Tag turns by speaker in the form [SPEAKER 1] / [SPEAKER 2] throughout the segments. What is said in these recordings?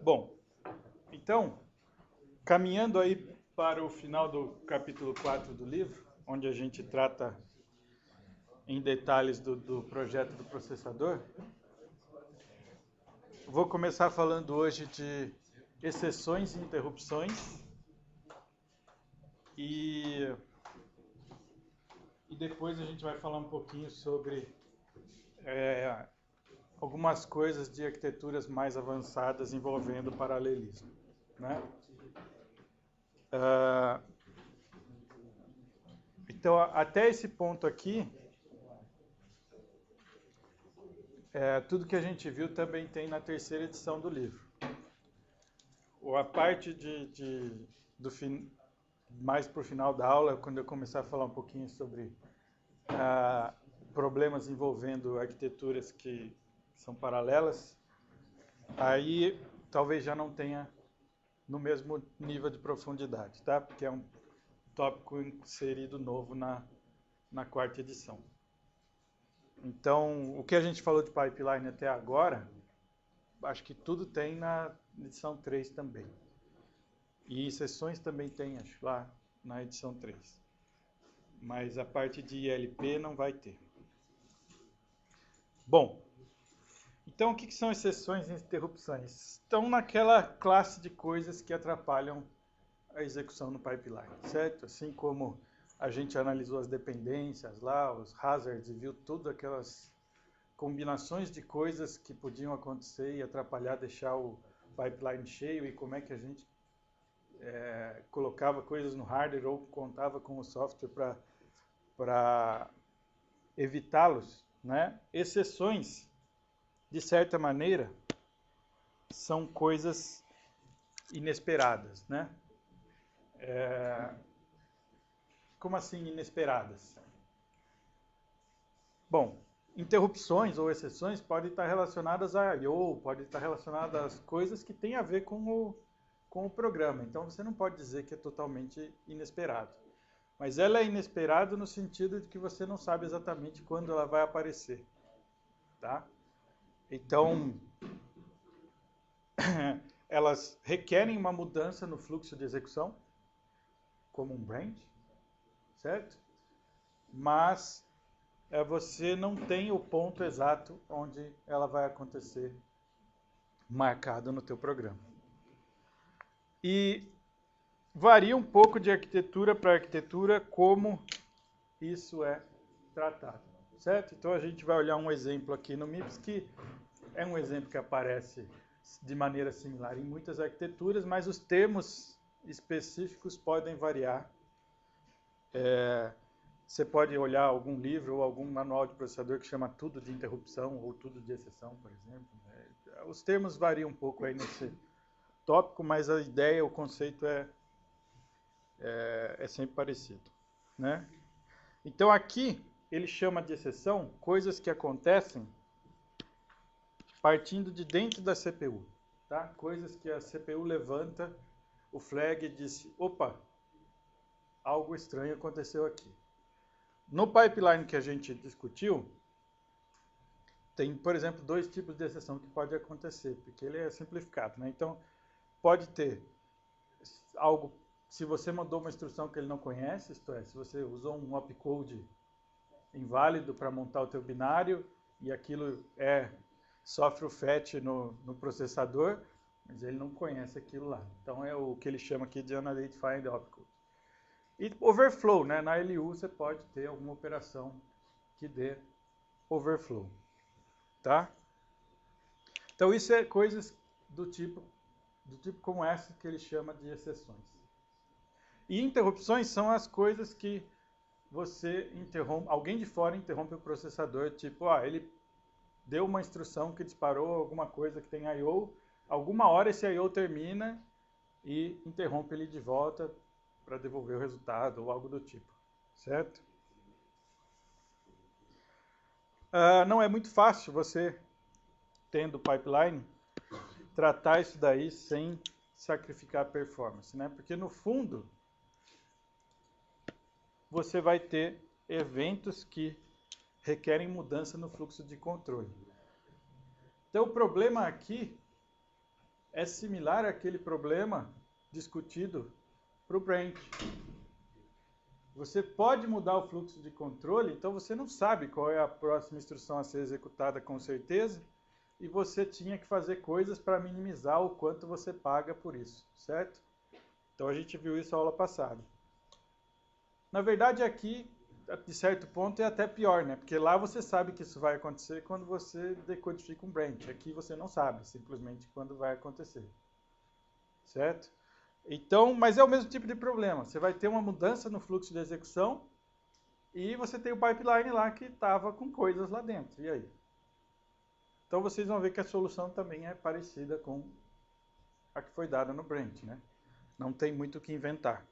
[SPEAKER 1] Bom, então, caminhando aí para o final do capítulo 4 do livro, onde a gente trata em detalhes do projeto do processador, vou começar falando hoje de exceções e interrupções e depois a gente vai falar um pouquinho sobre algumas coisas de arquiteturas mais avançadas envolvendo paralelismo, né? Então, até esse ponto aqui, tudo que a gente viu também tem na terceira edição do livro. A parte mais para o final da aula, quando eu começar a falar um pouquinho sobre problemas envolvendo arquiteturas que são paralelas, aí talvez já não tenha no mesmo nível de profundidade, tá? Porque é um tópico inserido novo na quarta edição. Então, o que a gente falou de pipeline até agora, acho que tudo tem na edição 3 também. E sessões também tem, acho, lá na edição 3. Mas a parte de ILP não vai ter. Bom, então o que são exceções e interrupções? Estão naquela classe de coisas que atrapalham a execução no pipeline, certo? Assim como a gente analisou as dependências lá, os hazards, e viu tudo aquelas combinações de coisas que podiam acontecer e atrapalhar, deixar o pipeline cheio, e como é que a gente colocava coisas no hardware ou contava com o software para evitá-los, né? Exceções, de certa maneira, são coisas inesperadas, né? Como assim inesperadas? Bom, interrupções ou exceções podem estar relacionadas a I/O, podem estar relacionadas às coisas que têm a ver com o programa. Então você não pode dizer que é totalmente inesperado. Mas ela é inesperada no sentido de que você não sabe exatamente quando ela vai aparecer, tá? Então, elas requerem uma mudança no fluxo de execução, como um branch, certo? Mas você não tem o ponto exato onde ela vai acontecer marcado no teu programa. E varia um pouco de arquitetura para arquitetura como isso é tratado, certo? Então a gente vai olhar um exemplo aqui no MIPS que é um exemplo que aparece de maneira similar em muitas arquiteturas, mas os termos específicos podem variar. Você pode olhar algum livro ou algum manual de processador que chama tudo de interrupção ou tudo de exceção, por exemplo. Os termos variam um pouco aí nesse tópico, mas a ideia, o conceito é sempre parecido, né? Então aqui ele chama de exceção coisas que acontecem partindo de dentro da CPU, tá? Coisas que a CPU levanta o flag e diz, opa, algo estranho aconteceu aqui. No pipeline que a gente discutiu, tem, por exemplo, dois tipos de exceção que pode acontecer, porque ele é simplificado, né? Então, pode ter algo, se você mandou uma instrução que ele não conhece, isto é, se você usou um opcode inválido para montar o teu binário e aquilo sofre o fetch no processador, mas ele não conhece aquilo lá. Então, é o que ele chama aqui de unidentified opcode. E overflow, né? Na LU você pode ter alguma operação que dê overflow, tá? Então isso é coisas do tipo como essa que ele chama de exceções. E interrupções são as coisas que você interrompe, alguém de fora interrompe o processador, tipo, ele deu uma instrução que disparou alguma coisa que tem I/O, alguma hora esse I/O termina e interrompe ele de volta para devolver o resultado ou algo do tipo, certo? Não é muito fácil você, tendo pipeline, tratar isso daí sem sacrificar a performance, né? Porque no fundo você vai ter eventos que requerem mudança no fluxo de controle. Então o problema aqui é similar àquele problema discutido para o branch. Você pode mudar o fluxo de controle, então você não sabe qual é a próxima instrução a ser executada com certeza, e você tinha que fazer coisas para minimizar o quanto você paga por isso, certo? Então a gente viu isso na aula passada. Na verdade aqui, de certo ponto, é até pior, né? Porque lá você sabe que isso vai acontecer quando você decodifica um branch. Aqui você não sabe, simplesmente quando vai acontecer, certo? Então, mas é o mesmo tipo de problema. Você vai ter uma mudança no fluxo de execução e você tem o pipeline lá que estava com coisas lá dentro. E aí? Então vocês vão ver que a solução também é parecida com a que foi dada no branch, né? Não tem muito o que inventar.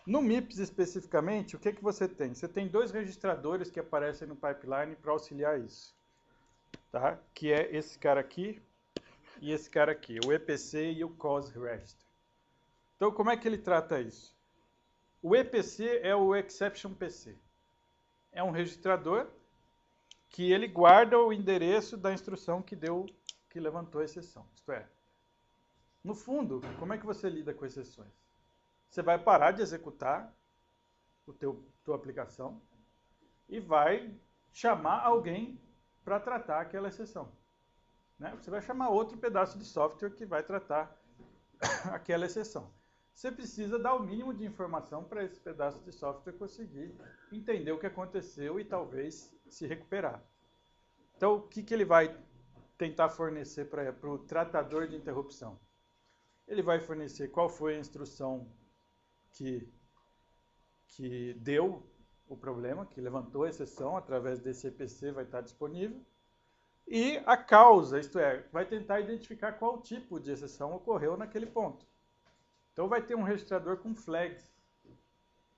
[SPEAKER 1] No MIPS especificamente, o que você tem? Você tem dois registradores que aparecem no pipeline para auxiliar isso, tá? Que é esse cara aqui e esse cara aqui, o EPC e o COS Register. Então, como é que ele trata isso? O EPC é o Exception PC. É um registrador que ele guarda o endereço da instrução que levantou a exceção. Isto é, no fundo, como é que você lida com exceções? Você vai parar de executar tua aplicação e vai chamar alguém para tratar aquela exceção, né? Você vai chamar outro pedaço de software que vai tratar aquela exceção. Você precisa dar o mínimo de informação para esse pedaço de software conseguir entender o que aconteceu e talvez se recuperar. Então, o que ele vai tentar fornecer para o tratador de interrupção? Ele vai fornecer qual foi a instrução que deu o problema, que levantou a exceção, através desse EPC vai estar disponível, e a causa, isto é, vai tentar identificar qual tipo de exceção ocorreu naquele ponto. Então vai ter um registrador com flags,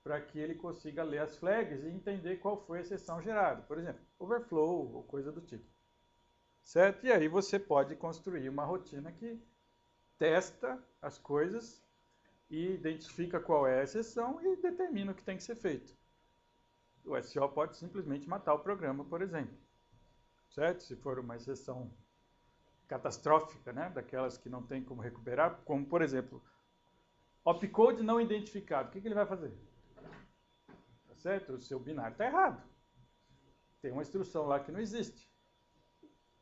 [SPEAKER 1] para que ele consiga ler as flags e entender qual foi a exceção gerada. Por exemplo, overflow ou coisa do tipo. Certo? E aí você pode construir uma rotina que testa as coisas e identifica qual é a exceção e determina o que tem que ser feito. O SO pode simplesmente matar o programa, por exemplo. Certo? Se for uma exceção catastrófica, né? Daquelas que não tem como recuperar, como, por exemplo, opcode não identificado. O que ele vai fazer? Tá certo? O seu binário está errado. Tem uma instrução lá que não existe.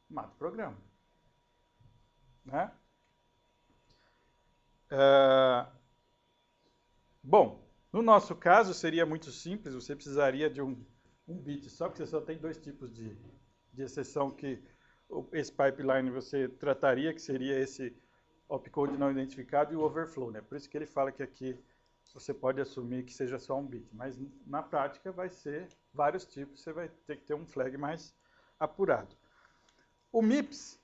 [SPEAKER 1] Mata o programa. Né? Bom, no nosso caso seria muito simples, você precisaria de um bit só, porque você só tem dois tipos de exceção que esse pipeline você trataria, que seria esse opcode não identificado e o overflow, né? Por isso que ele fala que aqui você pode assumir que seja só um bit, mas na prática vai ser vários tipos, você vai ter que ter um flag mais apurado. O MIPS,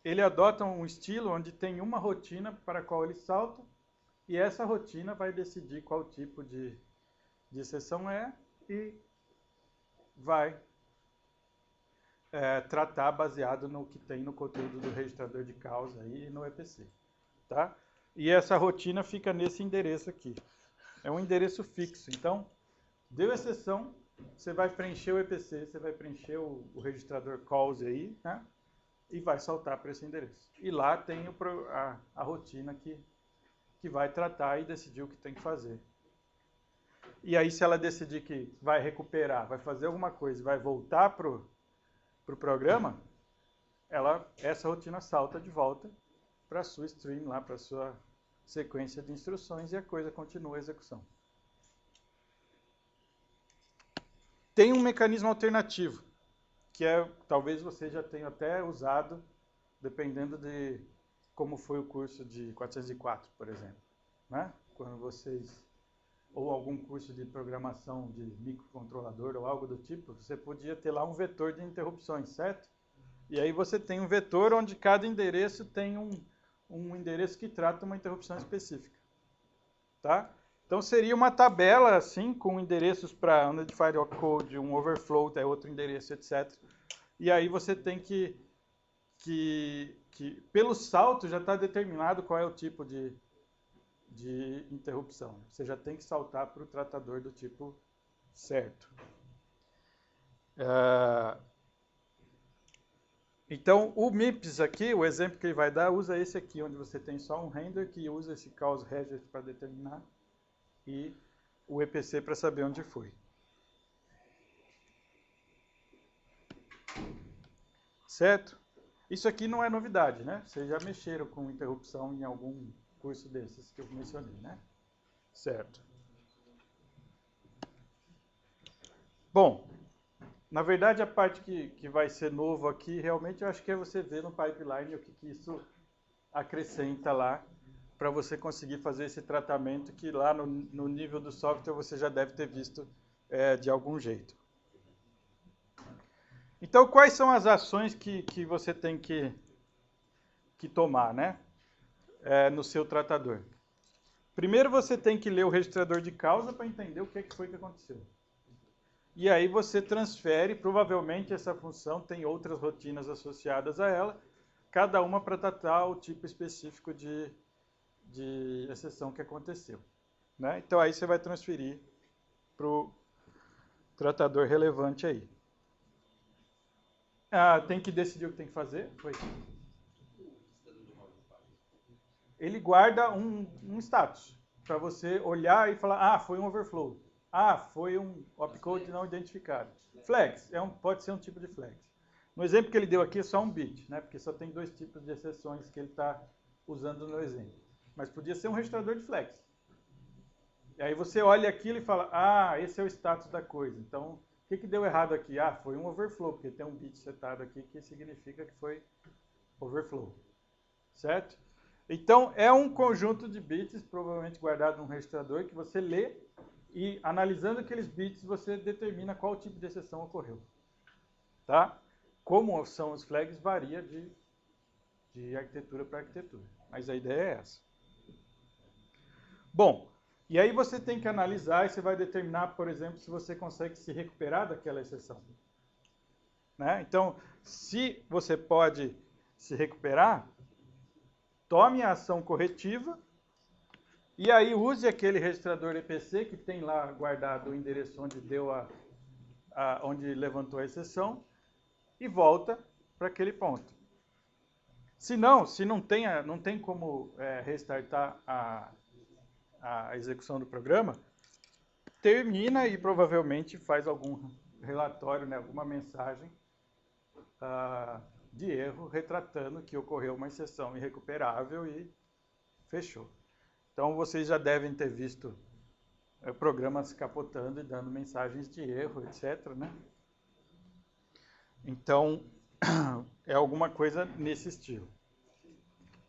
[SPEAKER 1] ele adota um estilo onde tem uma rotina para a qual ele salta, e essa rotina vai decidir qual tipo de exceção é e vai tratar baseado no que tem no conteúdo do registrador de causa e no EPC. Tá? E essa rotina fica nesse endereço aqui. É um endereço fixo. Então, deu exceção, você vai preencher o EPC, você vai preencher o registrador calls aí, né? E vai saltar para esse endereço. E lá tem a rotina que vai tratar e decidir o que tem que fazer. E aí, se ela decidir que vai recuperar, vai fazer alguma coisa, vai voltar para o programa, essa rotina salta de volta para a sua stream, lá para a sua sequência de instruções e a coisa continua a execução. Tem um mecanismo alternativo, que talvez você já tenha até usado, dependendo de como foi o curso de 404, por exemplo. Né? Quando vocês, ou algum curso de programação de microcontrolador ou algo do tipo, você podia ter lá um vetor de interrupções, certo? E aí você tem um vetor onde cada endereço tem um endereço que trata uma interrupção específica. Tá? Então seria uma tabela assim, com endereços para unidentified opcode, um overflow, outro endereço, etc. E aí você tem que pelo salto já está determinado qual é o tipo de interrupção. Você já tem que saltar para o tratador do tipo certo. Então, o MIPS aqui, o exemplo que ele vai dar, usa esse aqui, onde você tem só um render que usa esse cause regist para determinar e o EPC para saber onde foi. Certo? Isso aqui não é novidade, né? Vocês já mexeram com interrupção em algum curso desses que eu mencionei, né? Certo. Bom, na verdade a parte que vai ser novo aqui, realmente eu acho que é você ver no pipeline o que isso acrescenta lá para você conseguir fazer esse tratamento que lá no nível do software você já deve ter visto de algum jeito. Então, quais são as ações que você tem que tomar, né? No seu tratador? Primeiro, você tem que ler o registrador de causa para entender o que foi que aconteceu. E aí você transfere, provavelmente essa função tem outras rotinas associadas a ela, cada uma para tratar o tipo específico de exceção que aconteceu. Né? Então, aí você vai transferir para o tratador relevante aí. Tem que decidir o que tem que fazer. Foi. Ele guarda um status para você olhar e falar, foi um overflow. Foi um opcode não identificado. Flags, pode ser um tipo de flags. No exemplo que ele deu aqui é só um bit, né? Porque só tem 2 tipos de exceções que ele está usando no exemplo. Mas podia ser um registrador de flags. E aí você olha aquilo e fala, esse é o status da coisa. Então, o que deu errado aqui? Foi um overflow, porque tem um bit setado aqui que significa que foi overflow. Certo? Então, é um conjunto de bits, provavelmente guardado num registrador, que você lê e, analisando aqueles bits, você determina qual tipo de exceção ocorreu. Tá? Como são os flags, varia de arquitetura para arquitetura. Mas a ideia é essa. Bom, e aí você tem que analisar e você vai determinar, por exemplo, se você consegue se recuperar daquela exceção. Né? Então, se você pode se recuperar, tome a ação corretiva e aí use aquele registrador EPC que tem lá guardado o endereço onde onde levantou a exceção e volta para aquele ponto. Se não tem como restartar a execução do programa, termina e provavelmente faz algum relatório, né, alguma mensagem de erro retratando que ocorreu uma exceção irrecuperável e fechou. Então, vocês já devem ter visto programas capotando e dando mensagens de erro, etc. Né? Então, é alguma coisa nesse estilo.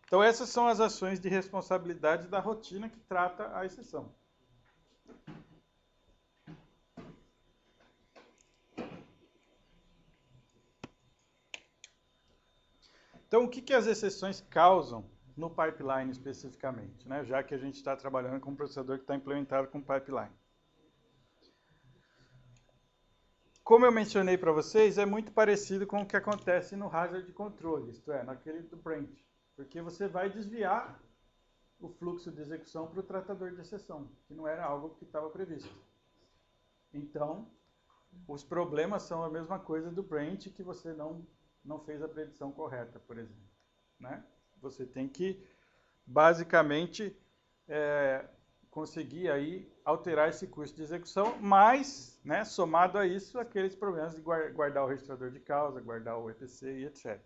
[SPEAKER 1] Então, essas são as ações de responsabilidade da rotina que trata a exceção. Então, o que as exceções causam no pipeline especificamente, né? Já que a gente está trabalhando com um processador que está implementado com pipeline. Como eu mencionei para vocês, é muito parecido com o que acontece no hazard control, isto é, naquele do branch, porque você vai desviar o fluxo de execução para o tratador de exceção, que não era algo que estava previsto. Então, os problemas são a mesma coisa do branch, que você não fez a predição correta, por exemplo. Né? Você tem que, basicamente, conseguir aí alterar esse custo de execução, mas, né, somado a isso, aqueles problemas de guardar o registrador de causa, guardar o EPC e etc.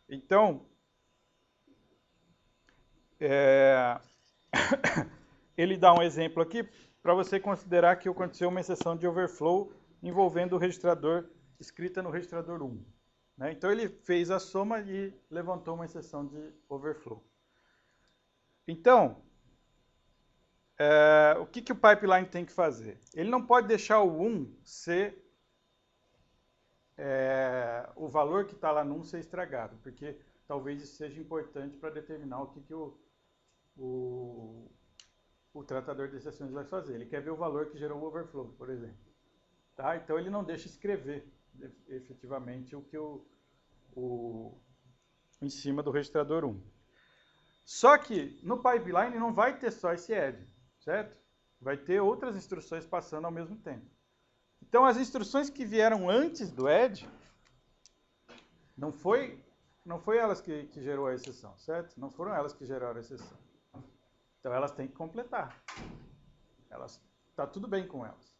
[SPEAKER 1] Então, ele dá um exemplo aqui para você considerar que aconteceu uma exceção de overflow envolvendo o registrador escrita no registrador 1. Né? Então, ele fez a soma e levantou uma exceção de overflow. Então, o que o pipeline tem que fazer? Ele não pode deixar o 1 ser o valor que está lá no 1 ser estragado, porque talvez isso seja importante para determinar o que o tratador de exceções vai fazer. Ele quer ver o valor que gerou o overflow, por exemplo. Tá? Então, ele não deixa escrever efetivamente o que em cima do registrador 1. Só que no pipeline não vai ter só esse add, certo? Vai ter outras instruções passando ao mesmo tempo. Então, as instruções que vieram antes do add Não foi elas que gerou a exceção, certo? Não foram elas que geraram a exceção. Então elas têm que completar. Tá tudo bem com elas.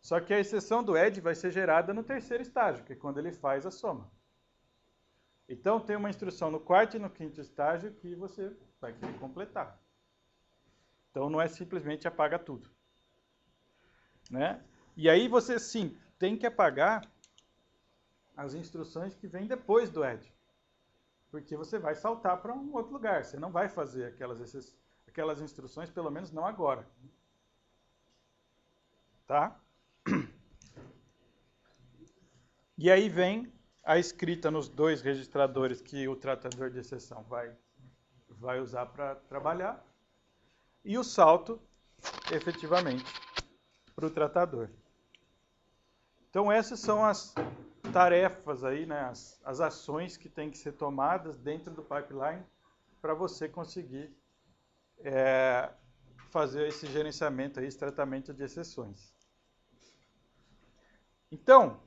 [SPEAKER 1] Só que a exceção do add vai ser gerada no terceiro estágio, que é quando ele faz a soma. Então tem uma instrução no quarto e no quinto estágio que você vai querer completar. Então não é simplesmente apaga tudo, né? E aí você sim tem que apagar as instruções que vêm depois do add, porque você vai saltar para um outro lugar. Você não vai fazer aquelas instruções, pelo menos não agora, tá? E aí vem a escrita nos dois registradores que o tratador de exceção vai usar para trabalhar, e o salto, efetivamente, para o tratador. Então essas são as tarefas aí, né, as ações que têm que ser tomadas dentro do pipeline para você conseguir fazer esse gerenciamento aí, esse tratamento de exceções. Então,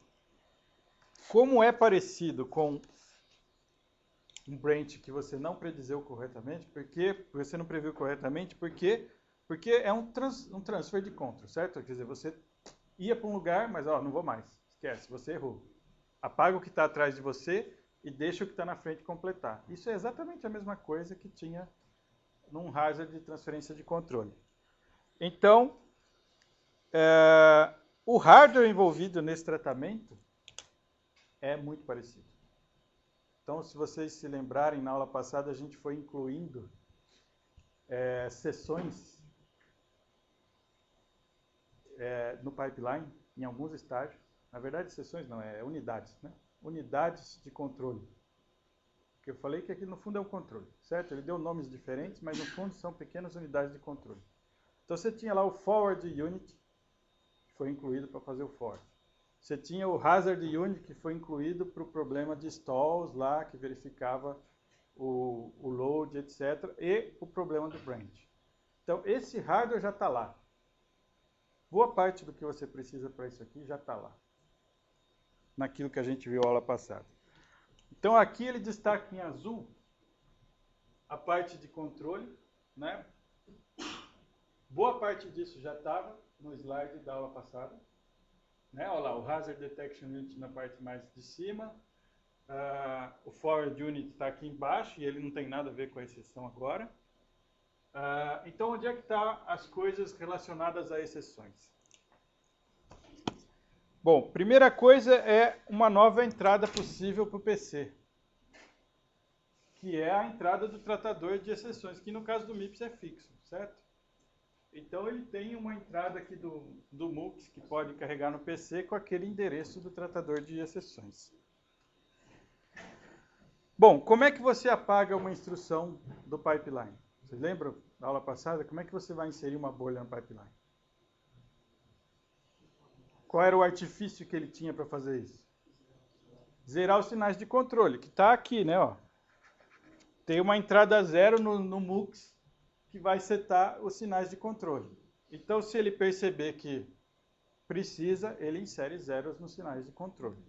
[SPEAKER 1] como é parecido com um branch que você não predizeu corretamente, porque você não previu corretamente, porque é um transfer de control, certo? Quer dizer, você ia para um lugar, mas não vou mais, esquece, você errou. Apaga o que está atrás de você e deixa o que está na frente completar. Isso é exatamente a mesma coisa que tinha num hazard de transferência de controle. Então, o hardware envolvido nesse tratamento é muito parecido. Então, se vocês se lembrarem, na aula passada a gente foi incluindo sessões no pipeline, em alguns estágios. Na verdade, sessões não, unidades, né? Unidades de controle. Porque eu falei que aqui no fundo é um controle, certo? Ele deu nomes diferentes, mas no fundo são pequenas unidades de controle. Então você tinha lá o forward unit, que foi incluído para fazer o forward. Você tinha o hazard unit, que foi incluído para o problema de stalls lá, que verificava o load, etc. E o problema do branch. Então esse hardware já está lá. Boa parte do que você precisa para isso aqui já está lá, naquilo que a gente viu na aula passada. Então aqui ele destaca em azul a parte de controle, né? Boa parte disso já estava no slide da aula passada, né? Olha lá, o Hazard Detection Unit na parte mais de cima, o Forward Unit está aqui embaixo e ele não tem nada a ver com a exceção agora. Então, onde é que estão as coisas relacionadas a exceções? Bom, primeira coisa é uma nova entrada possível para o PC, que é a entrada do tratador de exceções, que no caso do MIPS é fixo, certo? Então ele tem uma entrada aqui do MUX que pode carregar no PC com aquele endereço do tratador de exceções. Bom, como é que você apaga uma instrução do pipeline? Vocês lembram da aula passada? Como é que você vai inserir uma bolha no pipeline? Qual era o artifício que ele tinha para fazer isso? Zerar os sinais de controle, que está aqui, né? Ó. Tem uma entrada zero no MUX que vai setar os sinais de controle. Então, se ele perceber que precisa, ele insere zeros nos sinais de controle.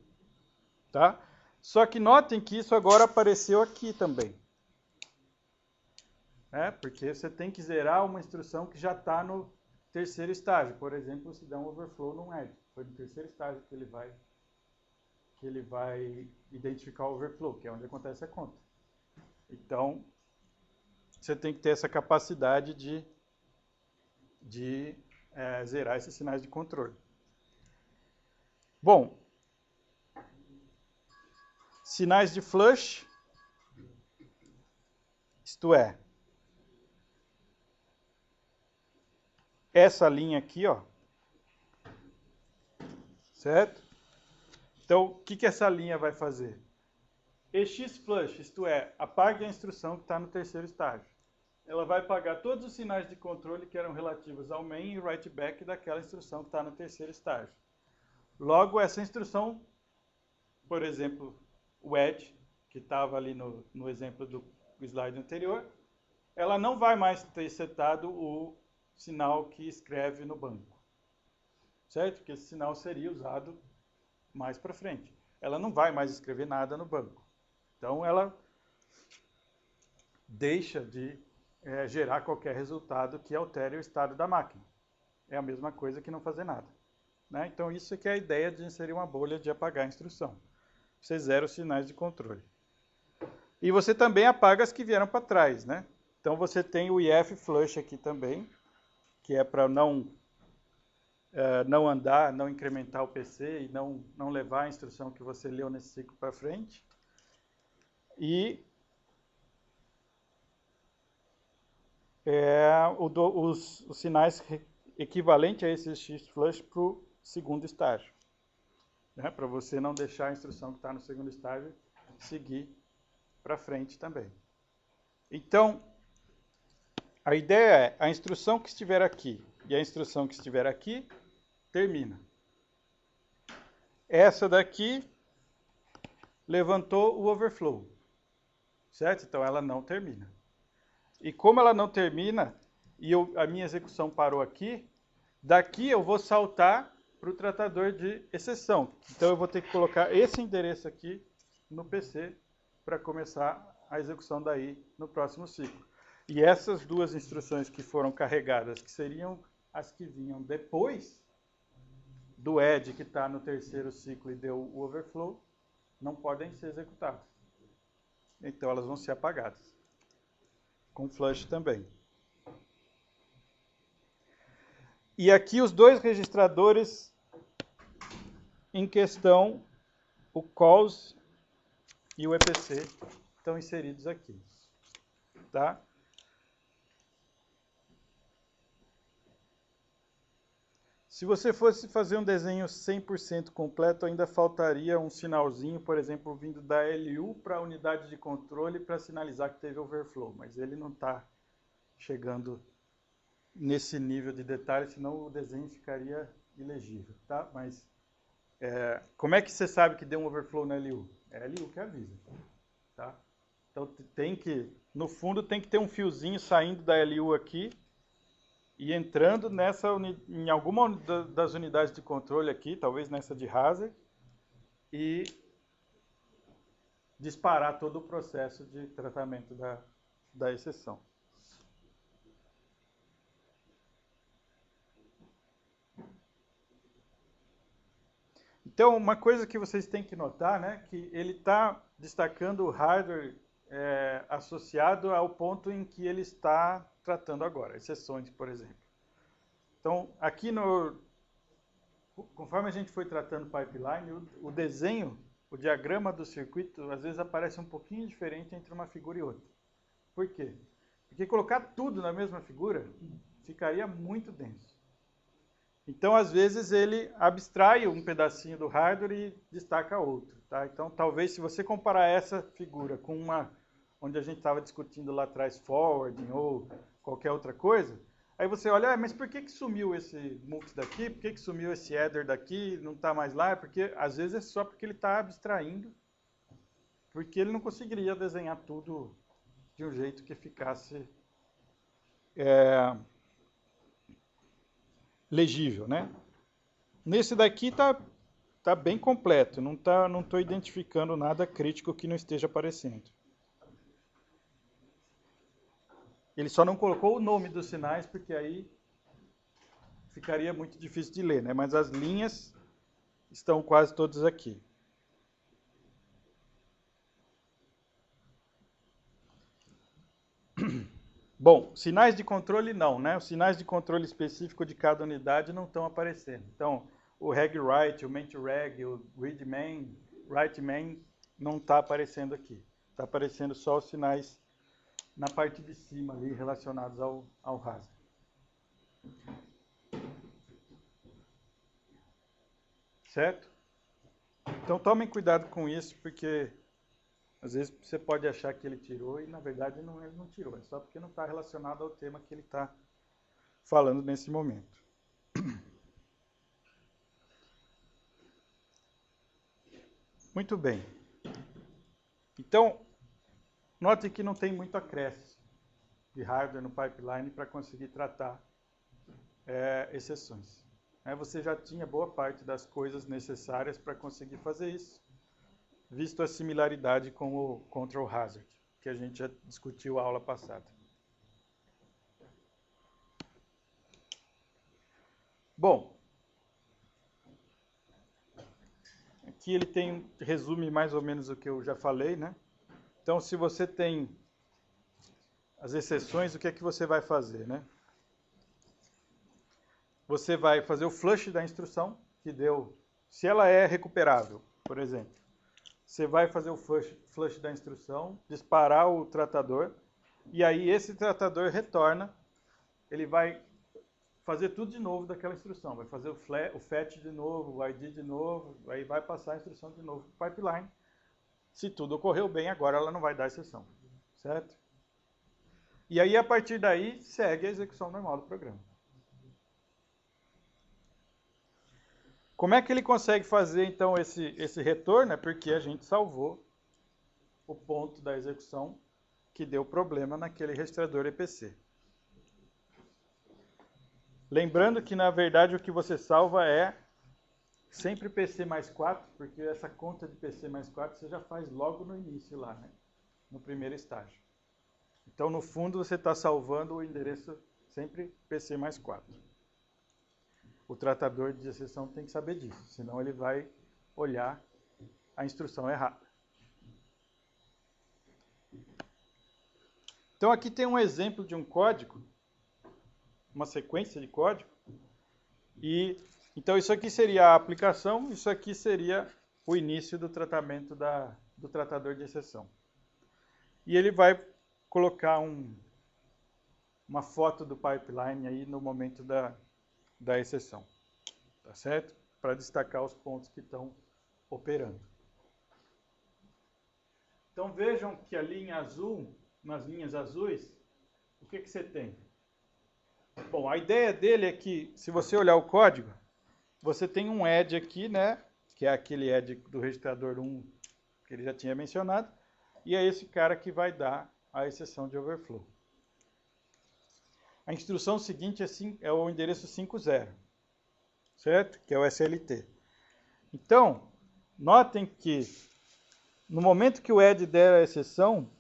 [SPEAKER 1] Tá? Só que notem que isso agora apareceu aqui também. Porque você tem que zerar uma instrução que já está no terceiro estágio. Por exemplo, se dá um overflow num add. Foi no terceiro estágio que ele vai identificar o overflow, que é onde acontece a conta. Então, você tem que ter essa capacidade de zerar esses sinais de controle. Bom, sinais de flush, isto é, essa linha aqui, ó, certo? Então, o que essa linha vai fazer? EXFlush, isto é, apague a instrução que está no terceiro estágio. Ela vai apagar todos os sinais de controle que eram relativos ao main e write back daquela instrução que está no terceiro estágio. Logo, essa instrução, por exemplo, o add, que estava ali no exemplo do slide anterior, ela não vai mais ter setado o sinal que escreve no banco, certo? Porque esse sinal seria usado mais para frente. ela não vai mais escrever nada no banco. Então, ela deixa de gerar qualquer resultado que altere o estado da máquina. É a mesma coisa que não fazer nada. Né? Então, isso é que é a ideia de inserir uma bolha de apagar a instrução. Você zera os sinais de controle. E você também apaga as que vieram para trás, né? Então, você tem o IF flush aqui também, que é para não andar, não incrementar o PC e não levar a instrução que você leu nesse ciclo para frente. E os sinais equivalentes a esses shift flush para o segundo estágio. Né? Para você não deixar a instrução que está no segundo estágio seguir para frente também. Então, a ideia é, a instrução que estiver aqui e a instrução que estiver aqui, termina. Essa daqui levantou o overflow, certo? Então, ela não termina. E como ela não termina, e a minha execução parou aqui, daqui eu vou saltar para o tratador de exceção. Então, eu vou ter que colocar esse endereço aqui no PC para começar a execução daí no próximo ciclo. E essas duas instruções que foram carregadas, que seriam as que vinham depois do add que está no terceiro ciclo e deu o overflow, não podem ser executadas. Então, elas vão ser apagadas. Com flush também. E aqui os dois registradores em questão, o COS e o EPC, estão inseridos aqui. Tá? Se você fosse fazer um desenho 100% completo, ainda faltaria um sinalzinho, por exemplo, vindo da LU para a unidade de controle para sinalizar que teve overflow, mas ele não está chegando nesse nível de detalhe, senão o desenho ficaria ilegível, tá? Mas como é que você sabe que deu um overflow na LU? É a LU que avisa, tá? Então tem que, no fundo, tem que ter um fiozinho saindo da LU aqui e entrando em alguma das unidades de controle aqui, talvez nessa de Hazer, e disparar todo o processo de tratamento da exceção. Então, uma coisa que vocês têm que notar, né, que ele está destacando o hardware associado ao ponto em que ele está tratando agora, exceções, por exemplo. Então, aqui conforme a gente foi tratando pipeline, o desenho, o diagrama do circuito, às vezes aparece um pouquinho diferente entre uma figura e outra. Por quê? Porque colocar tudo na mesma figura ficaria muito denso. Então, às vezes, ele abstrai um pedacinho do hardware e destaca outro. Tá? Então, talvez, se você comparar essa figura com uma onde a gente estava discutindo lá atrás forwarding ou qualquer outra coisa, aí você olha, mas por que sumiu esse mux daqui? Por que sumiu esse header daqui? Não está mais lá? Porque, às vezes, é só porque ele está abstraindo, porque ele não conseguiria desenhar tudo de um jeito que ficasse legível, né? Nesse daqui tá bem completo, não estou identificando nada crítico que não esteja aparecendo. Ele só não colocou o nome dos sinais, porque aí ficaria muito difícil de ler, né? Mas as linhas estão quase todas aqui. Bom, sinais de controle não, né? Os sinais de controle específico de cada unidade não estão aparecendo. Então, o reg write, o main to reg, o read main, write main não está aparecendo aqui. Está aparecendo só os sinais na parte de cima ali relacionados ao Hazer. Certo? Então tomem cuidado com isso, porque às vezes você pode achar que ele tirou e na verdade ele não tirou. É só porque não está relacionado ao tema que ele está falando nesse momento. Muito bem. Então, note que não tem muito acréscimo de hardware no pipeline para conseguir tratar exceções. Você já tinha boa parte das coisas necessárias para conseguir fazer isso. visto a similaridade com o control hazard, que a gente já discutiu a aula passada. Bom, aqui ele resume mais ou menos o que eu já falei, né? Então, se você tem as exceções, o que é que você vai fazer, né? Você vai fazer o flush da instrução, que deu, se ela é recuperável, por exemplo. Você vai fazer o flush da instrução, disparar o tratador, e aí esse tratador retorna, ele vai fazer tudo de novo daquela instrução, vai fazer o fetch de novo, o ID de novo, aí vai passar a instrução de novo para o pipeline. Se tudo ocorreu bem, agora ela não vai dar exceção, certo? E aí, a partir daí, segue a execução normal do programa. Como é que ele consegue fazer, então, esse retorno? É porque a gente salvou o ponto da execução que deu problema naquele registrador EPC. Lembrando que, na verdade, o que você salva é sempre PC mais 4, porque essa conta de PC mais 4 você já faz logo no início lá, né? No primeiro estágio. Então, no fundo, você está salvando o endereço sempre PC mais 4. O tratador de exceção tem que saber disso, senão ele vai olhar a instrução errada. Então, aqui tem um exemplo de um código, uma sequência de código. Então, isso aqui seria a aplicação, isso aqui seria o início do tratamento do tratador de exceção. E ele vai colocar uma foto do pipeline aí no momento da exceção, tá certo? Para destacar os pontos que estão operando. Então vejam que a linha azul, nas linhas azuis, o que você tem? Bom, a ideia dele é que, se você olhar o código, você tem um edge aqui, né? Que é aquele edge do registrador 1 que ele já tinha mencionado, e é esse cara que vai dar a exceção de overflow. A instrução seguinte é o endereço 50, certo? Que é o SLT. Então, notem que no momento que o edge der a exceção,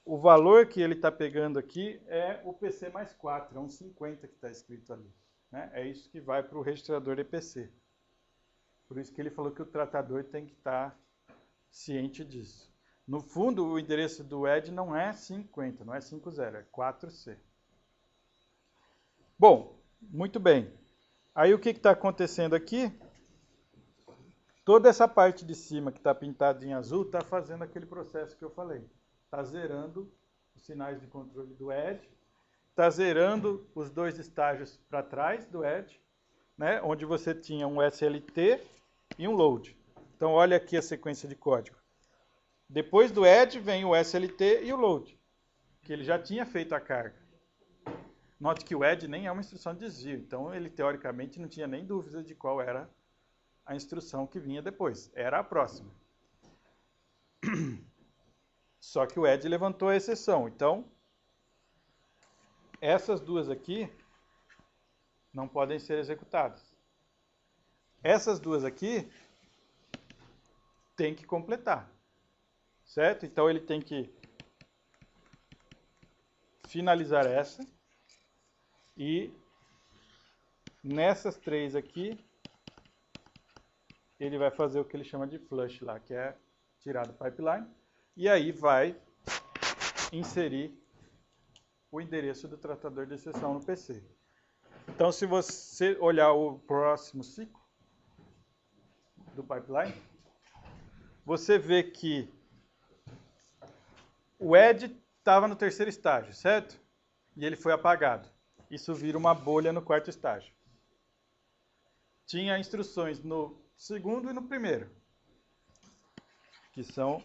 [SPEAKER 1] o valor que ele está pegando aqui é o PC mais 4, é um 50 que está escrito ali. Né? É isso que vai para o registrador EPC. Por isso que ele falou que o tratador tem que estar ciente disso. No fundo, o endereço do edge não é 50, não é 50, é 4C. Bom, muito bem. Aí o que está acontecendo aqui? Toda essa parte de cima que está pintada em azul está fazendo aquele processo que eu falei. Está zerando os sinais de controle do edge, está zerando os dois estágios para trás do edge, né, onde você tinha um SLT e um load. Então olha aqui a sequência de código. Depois do edge vem o SLT e o load, que ele já tinha feito a carga. Note que o edge nem é uma instrução de desvio, então ele teoricamente não tinha nem dúvida de qual era a instrução que vinha depois. Era a próxima. Só que o edge levantou a exceção. Então, essas duas aqui não podem ser executadas. Essas duas aqui tem que completar. Certo? Então ele tem que finalizar essa. E nessas três aqui, ele vai fazer o que ele chama de flush lá, que é tirar do pipeline. E aí vai inserir o endereço do tratador de exceção no PC. Então, se você olhar o próximo ciclo do pipeline, você vê que o edge estava no terceiro estágio, certo? E ele foi apagado. Isso vira uma bolha no quarto estágio. Tinha instruções no segundo e no primeiro, que são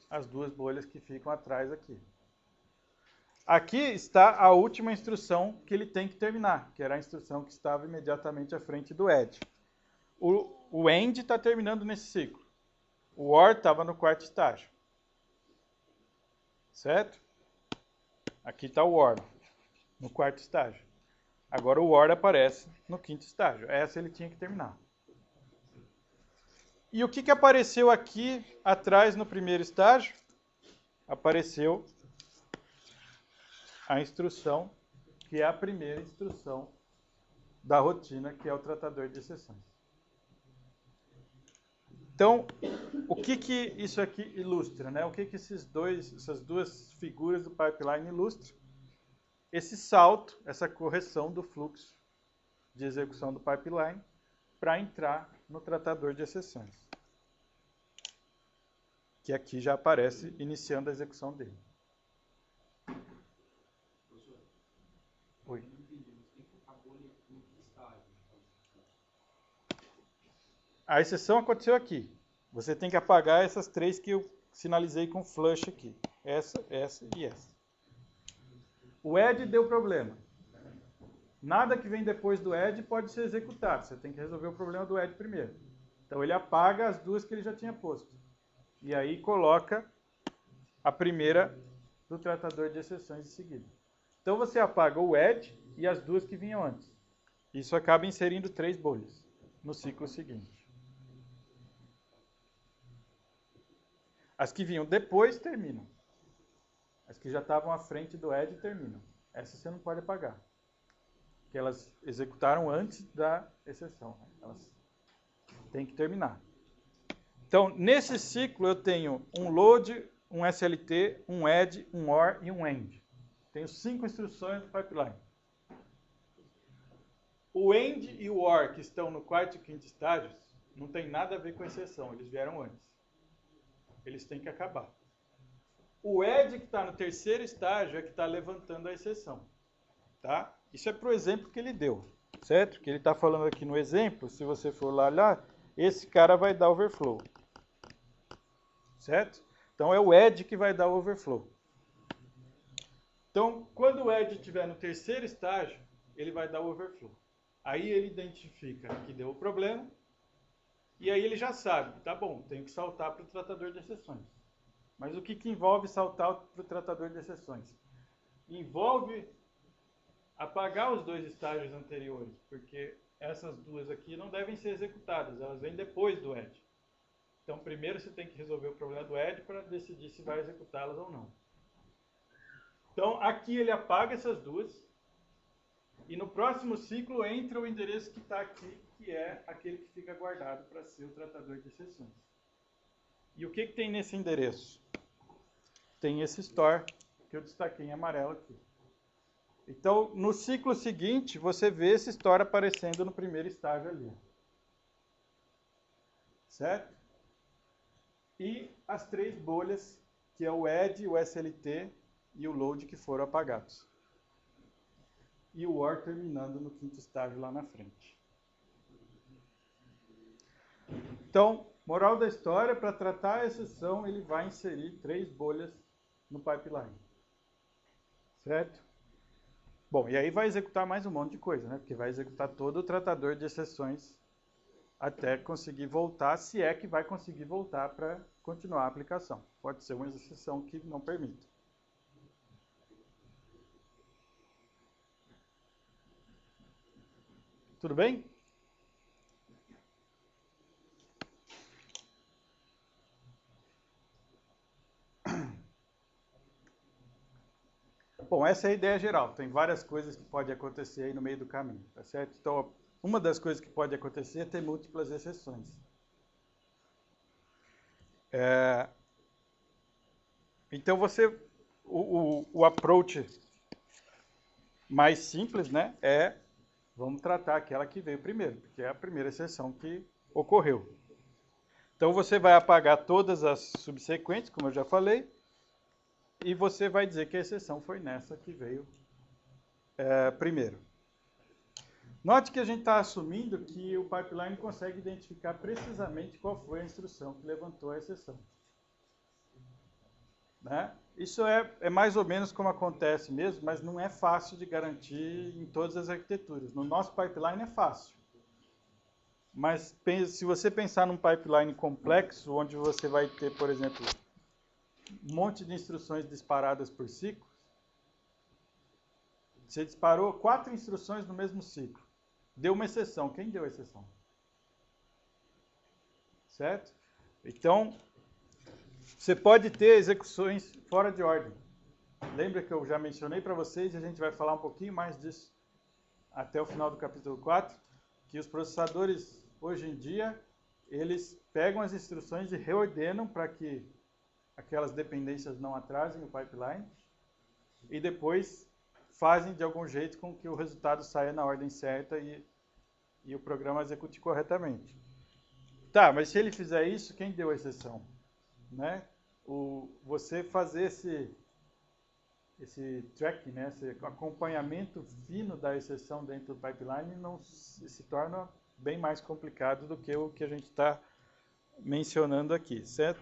[SPEAKER 1] as duas bolhas que ficam atrás aqui. Aqui está a última instrução que ele tem que terminar, que era a instrução que estava imediatamente à frente do edge. O end está terminando nesse ciclo. O or estava no quarto estágio. Certo? Aqui está o or, no quarto estágio. Agora o or aparece no quinto estágio. Essa ele tinha que terminar. E o que apareceu aqui atrás no primeiro estágio? Apareceu a instrução, que é a primeira instrução da rotina, que é o tratador de exceções. Então, o que isso aqui ilustra, né? O que essas duas figuras do pipeline ilustram? Esse salto, essa correção do fluxo de execução do pipeline para entrar no tratador de exceções, que aqui já aparece iniciando a execução dele. Oi. A exceção aconteceu aqui. Você tem que apagar essas três que eu sinalizei com flush aqui. Essa e essa. O add deu problema. Nada que vem depois do add pode ser executado. Você tem que resolver o problema do add primeiro. Então ele apaga as duas que ele já tinha posto. E aí coloca a primeira do tratador de exceções em seguida. Então você apaga o add e as duas que vinham antes. Isso acaba inserindo 3 bolhas no ciclo seguinte. As que vinham depois terminam. As que já estavam à frente do add terminam. Essas você não pode apagar. Porque elas executaram antes da exceção. Elas têm que terminar. Então, nesse ciclo eu tenho um load, um SLT, um add, um OR e um end. Tenho 5 instruções do pipeline. O end e o OR, que estão no quarto e quinto estágios, não tem nada a ver com exceção. Eles vieram antes. Eles têm que acabar. O add que está no terceiro estágio é que está levantando a exceção. Tá? Isso é para o exemplo que ele deu. Certo? Que ele está falando aqui no exemplo, se você for lá olhar, esse cara vai dar overflow. Certo? Então é o add que vai dar o overflow. Então, quando o add estiver no terceiro estágio, ele vai dar o overflow. Aí ele identifica que deu o problema, e aí ele já sabe, tá bom, tenho que saltar para o tratador de exceções. Mas o que envolve saltar para o tratador de exceções? Envolve apagar os 2 estágios anteriores, porque essas duas aqui não devem ser executadas, elas vêm depois do add. Então, primeiro você tem que resolver o problema do add para decidir se vai executá-las ou não. Então, aqui ele apaga essas duas, e no próximo ciclo entra o endereço que está aqui, que é aquele que fica guardado para ser o tratador de exceções. E o que tem nesse endereço? Tem esse store, que eu destaquei em amarelo aqui. Então, no ciclo seguinte, você vê esse store aparecendo no primeiro estágio ali. Certo? E as 3 bolhas, que é o add, o SLT e o load, que foram apagados. E o OR terminando no quinto estágio lá na frente. Então, moral da história, para tratar a exceção, ele vai inserir 3 bolhas no pipeline. Certo? Bom, e aí vai executar mais um monte de coisa, né? Porque vai executar todo o tratador de exceções até conseguir voltar, se é que vai conseguir voltar para continuar a aplicação. Pode ser uma exceção que não permita. Tudo bem? Bom, essa é a ideia geral. Tem várias coisas que podem acontecer aí no meio do caminho, tá certo? Então, uma das coisas que pode acontecer é ter múltiplas exceções. Então, o approach mais simples, né, vamos tratar aquela que veio primeiro, porque é a primeira exceção que ocorreu. Então, você vai apagar todas as subsequentes, como eu já falei, e você vai dizer que a exceção foi nessa que veio primeiro. Note que a gente está assumindo que o pipeline consegue identificar precisamente qual foi a instrução que levantou a exceção. Né? Isso é mais ou menos como acontece mesmo, mas não é fácil de garantir em todas as arquiteturas. No nosso pipeline é fácil. Mas se você pensar num pipeline complexo, onde você vai ter, por exemplo, um monte de instruções disparadas por ciclo, você disparou 4 instruções no mesmo ciclo. Deu uma exceção. Quem deu a exceção? certo? Então, você pode ter execuções fora de ordem. Lembra que eu já mencionei para vocês, e a gente vai falar um pouquinho mais disso até o final do capítulo 4, que os processadores, hoje em dia, eles pegam as instruções e reordenam para que aquelas dependências não atrasem o pipeline, e depois fazem de algum jeito com que o resultado saia na ordem certa e o programa execute corretamente. Tá, mas se ele fizer isso, quem deu a exceção? Né? Você fazer esse tracking, né? Esse acompanhamento fino da exceção dentro do pipeline não se torna bem mais complicado do que o que a gente está mencionando aqui, certo?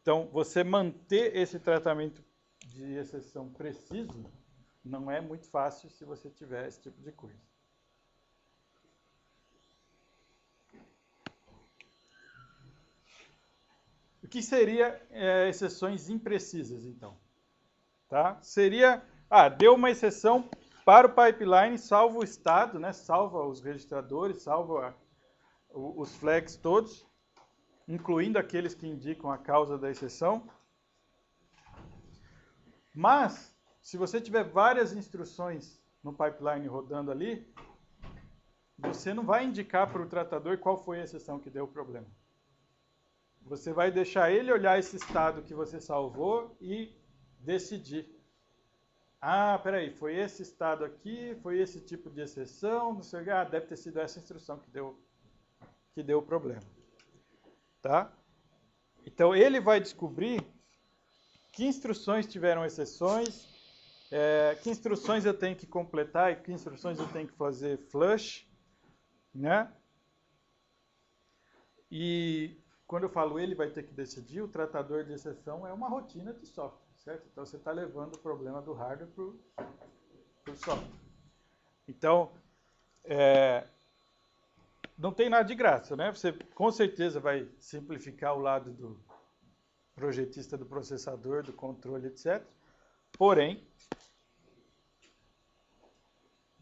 [SPEAKER 1] Então, você manter esse tratamento de exceção preciso não é muito fácil se você tiver esse tipo de coisa. O que seria exceções imprecisas, então? Tá? Seria, deu uma exceção para o pipeline, salva o estado, né? Salva os registradores, salva os flags todos, incluindo aqueles que indicam a causa da exceção. Mas, se você tiver várias instruções no pipeline rodando ali, você não vai indicar para o tratador qual foi a exceção que deu o problema. Você vai deixar ele olhar esse estado que você salvou e decidir. Peraí, foi esse estado aqui, foi esse tipo de exceção, não sei o que, deve ter sido essa instrução que deu o problema. Tá? Então, ele vai descobrir que instruções tiveram exceções, que instruções eu tenho que completar e que instruções eu tenho que fazer flush, né? E quando eu falo ele vai ter que decidir, o tratador de exceção é uma rotina de software, certo? Então, você está levando o problema do hardware para o software. Então, não tem nada de graça, né? Você com certeza vai simplificar o lado do projetista do processador, do controle, etc. Porém,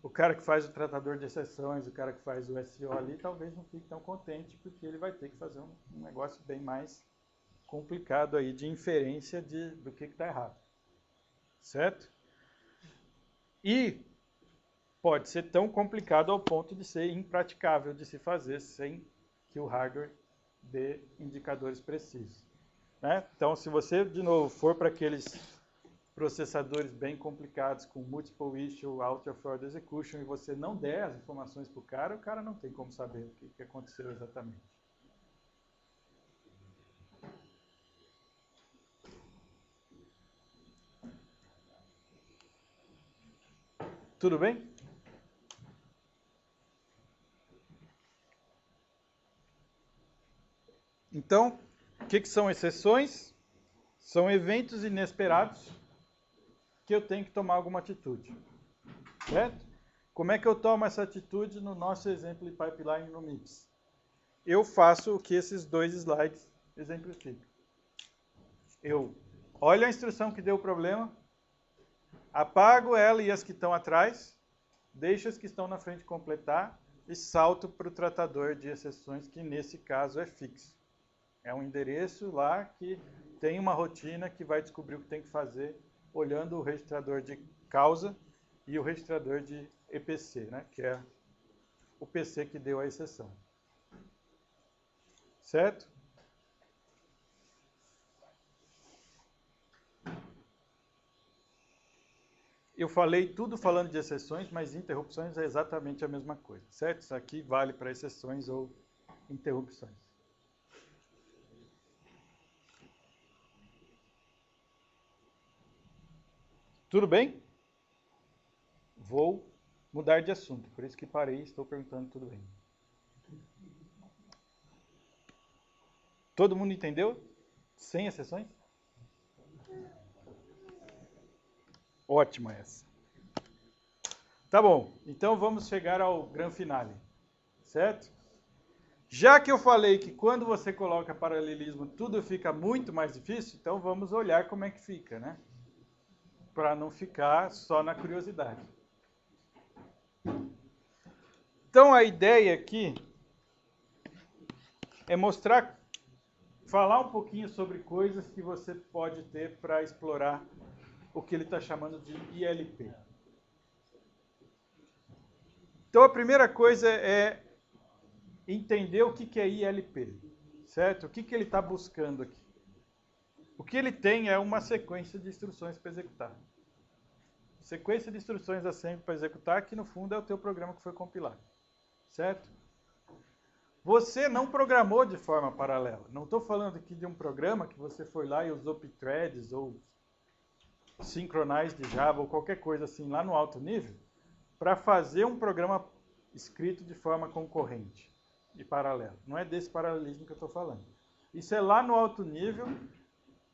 [SPEAKER 1] o cara que faz o tratador de exceções, o cara que faz o SO ali, talvez não fique tão contente, porque ele vai ter que fazer um negócio bem mais complicado aí de inferência do que está errado. Certo? E pode ser tão complicado ao ponto de ser impraticável de se fazer sem que o hardware dê indicadores precisos. Né? Então, se você, de novo, for para aqueles processadores bem complicados, com multiple issue, out of order execution, e você não der as informações para o cara não tem como saber o que aconteceu exatamente. Tudo bem? Então, o que são exceções? São eventos inesperados que eu tenho que tomar alguma atitude. Certo? Como é que eu tomo essa atitude no nosso exemplo de pipeline no MIPS? Eu faço o que esses dois slides exemplificam. Eu olho a instrução que deu o problema, apago ela e as que estão atrás, deixo as que estão na frente completar e salto para o tratador de exceções, que nesse caso é fixo. É um endereço lá que tem uma rotina que vai descobrir o que tem que fazer, olhando o registrador de causa e o registrador de EPC, né, que é o PC que deu a exceção. Certo? Eu falei tudo falando de exceções, mas interrupções é exatamente a mesma coisa, certo? Isso aqui vale para exceções ou interrupções. Tudo bem? Vou mudar de assunto, por isso que parei e estou perguntando tudo bem. Todo mundo entendeu? Sem exceções? Ótima essa. Tá bom, então vamos chegar ao grande finale, certo? Já que eu falei que quando você coloca paralelismo tudo fica muito mais difícil, então vamos olhar como é que fica, né? Para não ficar só na curiosidade. Então a ideia aqui é mostrar falar um pouquinho sobre coisas que você pode ter para explorar o que ele está chamando de ILP. Então, a primeira coisa é entender o que é ILP, certo? O que ele está buscando aqui. O que ele tem é uma sequência de instruções para executar. Sequência de instruções assembly para executar, que no fundo é o teu programa que foi compilado, certo? Você não programou de forma paralela. Não estou falando aqui de um programa que você foi lá e usou pthreads ou synchronize de Java ou qualquer coisa assim lá no alto nível para fazer um programa escrito de forma concorrente e paralela. Não é desse paralelismo que eu estou falando. Isso é lá no alto nível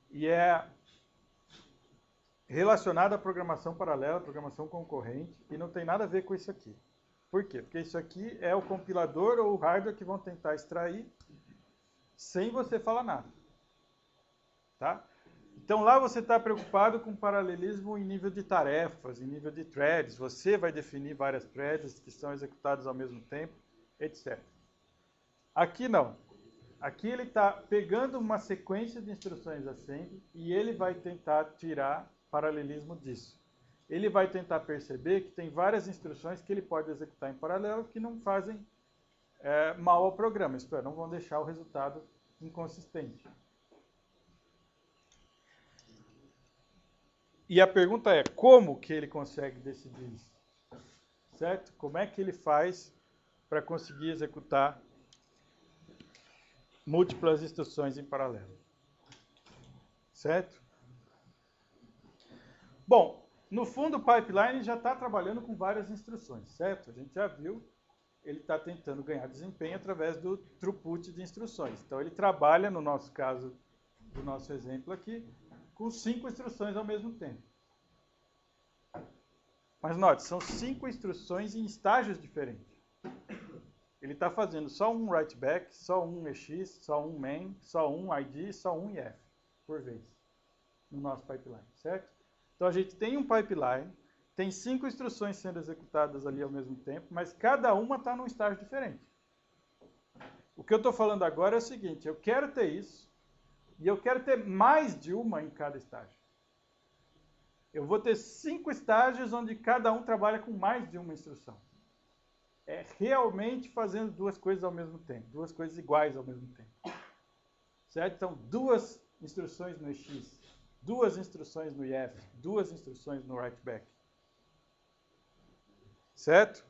[SPEAKER 1] e é relacionado à programação paralela, programação concorrente, e não tem nada a ver com isso aqui. Por quê? Porque isso aqui é o compilador ou o hardware que vão tentar extrair sem você falar nada. Tá? Então lá você está preocupado com paralelismo em nível de tarefas, em nível de threads. Você vai definir várias threads que são executadas ao mesmo tempo, etc. Aqui não. Aqui ele está pegando uma sequência de instruções assembly e ele vai tentar tirar paralelismo disso. Ele vai tentar perceber que tem várias instruções que ele pode executar em paralelo que não fazem mal ao programa, isto é, não vão deixar o resultado inconsistente. E a pergunta é, como que ele consegue decidir isso? Certo? Como é que ele faz para conseguir executar múltiplas instruções em paralelo? Certo? Bom, no fundo o pipeline já está trabalhando com várias instruções, certo? A gente já viu, ele está tentando ganhar desempenho através do throughput de instruções. Então ele trabalha, no nosso caso, do nosso exemplo aqui, com 5 instruções ao mesmo tempo. Mas note, são 5 instruções em estágios diferentes. Ele está fazendo só um write-back, só um EX, só um main, só um ID, só um IF, por vez, no nosso pipeline, certo? Então a gente tem um pipeline, tem 5 instruções sendo executadas ali ao mesmo tempo, mas cada uma está num estágio diferente. O que eu estou falando agora é o seguinte, eu quero ter isso, e eu quero ter mais de uma em cada estágio. Eu vou ter 5 estágios onde cada um trabalha com mais de uma instrução. É realmente fazendo duas coisas ao mesmo tempo, duas coisas iguais ao mesmo tempo. Certo? Então, 2 instruções no EX, 2 instruções no IF, 2 instruções no write-back. Certo?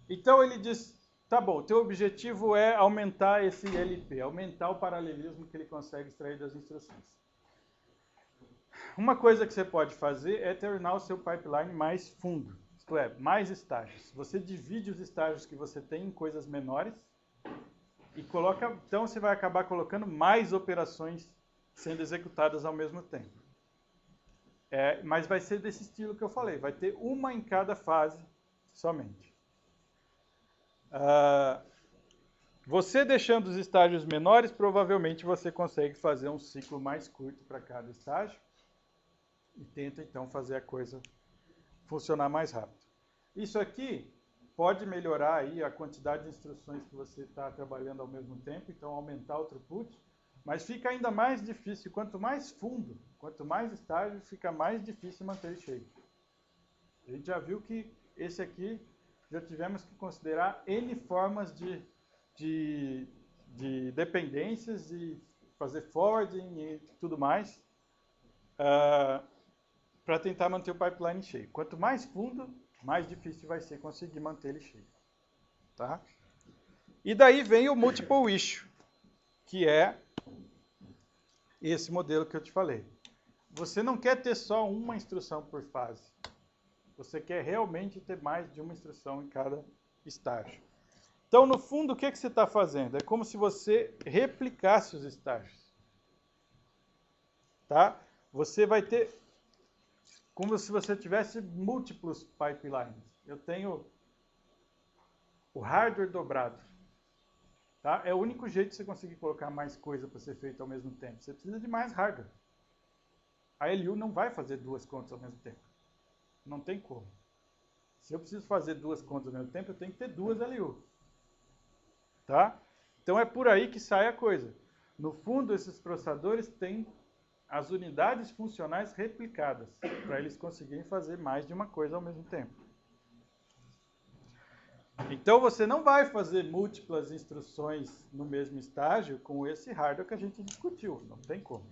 [SPEAKER 1] Então ele diz, tá bom, teu objetivo é aumentar esse ILP, aumentar o paralelismo que ele consegue extrair das instruções. Uma coisa que você pode fazer é tornar o seu pipeline mais fundo, isto é, mais estágios. Você divide os estágios que você tem em coisas menores e coloca, então você vai acabar colocando mais operações sendo executadas ao mesmo tempo. Mas vai ser desse estilo que eu falei, vai ter uma em cada fase somente. Você deixando os estágios menores, provavelmente você consegue fazer um ciclo mais curto para cada estágio e tenta então fazer a coisa funcionar mais rápido. Isso aqui pode melhorar aí a quantidade de instruções que você está trabalhando ao mesmo tempo, então aumentar o throughput, mas fica ainda mais difícil, quanto mais fundo, quanto mais estágio, fica mais difícil manter ele cheio. A gente já viu que esse aqui já tivemos que considerar N formas de dependências e fazer forwarding e tudo mais para tentar manter o pipeline cheio. Quanto mais fundo, mais difícil vai ser conseguir manter ele cheio. Tá? E daí vem o multiple issue, que é esse modelo que eu te falei. Você não quer ter só uma instrução por fase. Você quer realmente ter mais de uma instrução em cada estágio. Então, no fundo, o que você está fazendo? É como se você replicasse os estágios. Tá? Você vai ter, como se você tivesse múltiplos pipelines. Eu tenho o hardware dobrado. Tá? É o único jeito de você conseguir colocar mais coisa para ser feita ao mesmo tempo. Você precisa de mais hardware. A LU não vai fazer 2 contas ao mesmo tempo. Não tem como. Se eu preciso fazer duas contas ao mesmo tempo, eu tenho que ter duas LU. Tá? Então é por aí que sai a coisa. No fundo, esses processadores têm as unidades funcionais replicadas, para eles conseguirem fazer mais de uma coisa ao mesmo tempo. Então você não vai fazer múltiplas instruções no mesmo estágio com esse hardware que a gente discutiu, não tem como.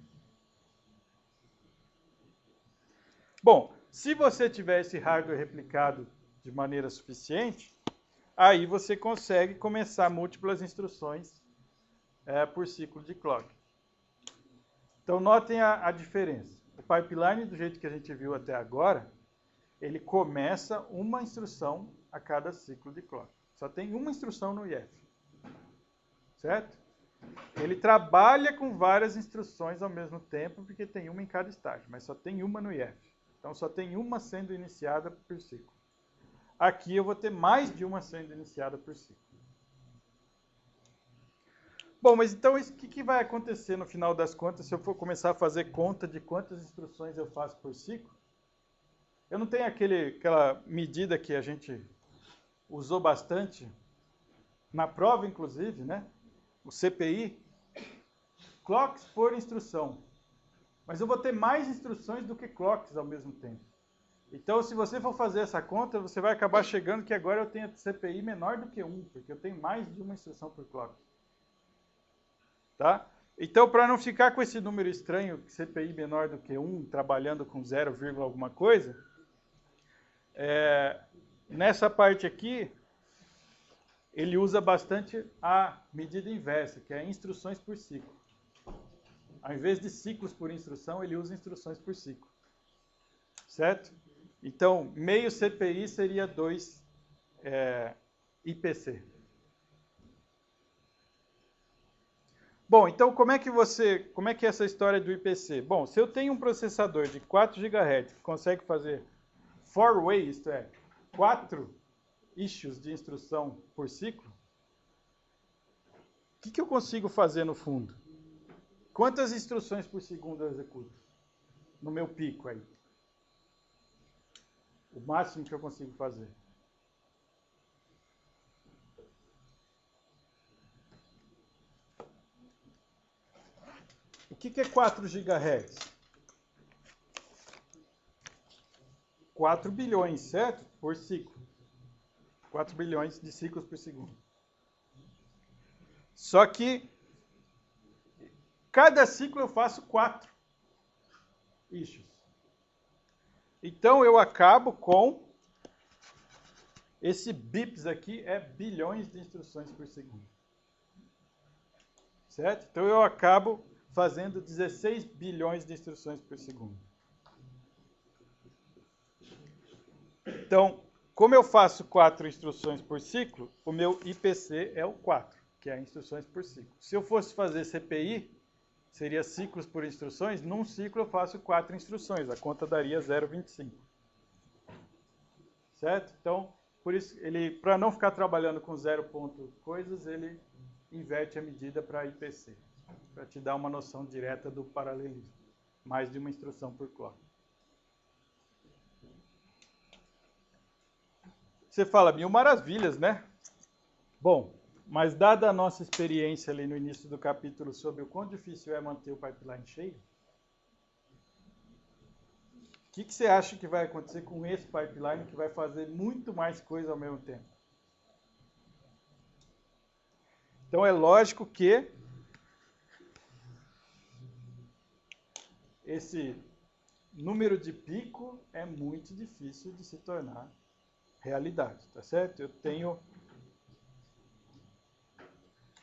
[SPEAKER 1] Bom, se você tiver esse hardware replicado de maneira suficiente, aí você consegue começar múltiplas instruções por ciclo de clock. Então notem a diferença. O pipeline, do jeito que a gente viu até agora, ele começa uma instrução a cada ciclo de clock. Só tem uma instrução no IF. Certo? Ele trabalha com várias instruções ao mesmo tempo, porque tem uma em cada estágio, mas só tem uma no IF. Então só tem uma sendo iniciada por ciclo. Aqui eu vou ter mais de uma sendo iniciada por ciclo. Bom, mas então o que vai acontecer no final das contas se eu for começar a fazer conta de quantas instruções eu faço por ciclo? Eu não tenho aquela medida que a gente usou bastante, na prova inclusive, né? O CPI, clocks por instrução. Mas eu vou ter mais instruções do que clocks ao mesmo tempo. Então, se você for fazer essa conta, você vai acabar chegando que agora eu tenho CPI menor do que 1, porque eu tenho mais de uma instrução por clock. Tá? Então, para não ficar com esse número estranho, CPI menor do que 1, trabalhando com 0, alguma coisa, nessa parte aqui, ele usa bastante a medida inversa, que é instruções por ciclo. Ao invés de ciclos por instrução, ele usa instruções por ciclo. Certo? Então, meio CPI seria 2 IPC. Bom, então como é que é essa história do IPC? Bom, se eu tenho um processador de 4 GHz que consegue fazer 4-way, isto é, 4 issues de instrução por ciclo, o que eu consigo fazer no fundo? Quantas instruções por segundo eu executo? No meu pico aí. O máximo que eu consigo fazer. O que é 4 GHz? 4 bilhões, certo? Por ciclo. 4 bilhões de ciclos por segundo. Só que cada ciclo eu faço 4 issues. Então eu acabo com esse bips aqui é bilhões de instruções por segundo. Certo? Então eu acabo fazendo 16 bilhões de instruções por segundo. Então, como eu faço 4 instruções por ciclo, o meu IPC é o 4, que é instruções por ciclo. Se eu fosse fazer CPI, seria ciclos por instruções. Num ciclo eu faço 4 instruções, a conta daria 0,25. Certo? Então, por isso, para não ficar trabalhando com 0 ponto coisas, ele inverte a medida para IPC, para te dar uma noção direta do paralelismo. Mais de uma instrução por clock. Você fala, 1000 maravilhas, né? Bom, mas dada a nossa experiência ali no início do capítulo sobre o quão difícil é manter o pipeline cheio, o que você acha que vai acontecer com esse pipeline que vai fazer muito mais coisa ao mesmo tempo? Então é lógico que esse número de pico é muito difícil de se tornar realidade, tá certo? Eu tenho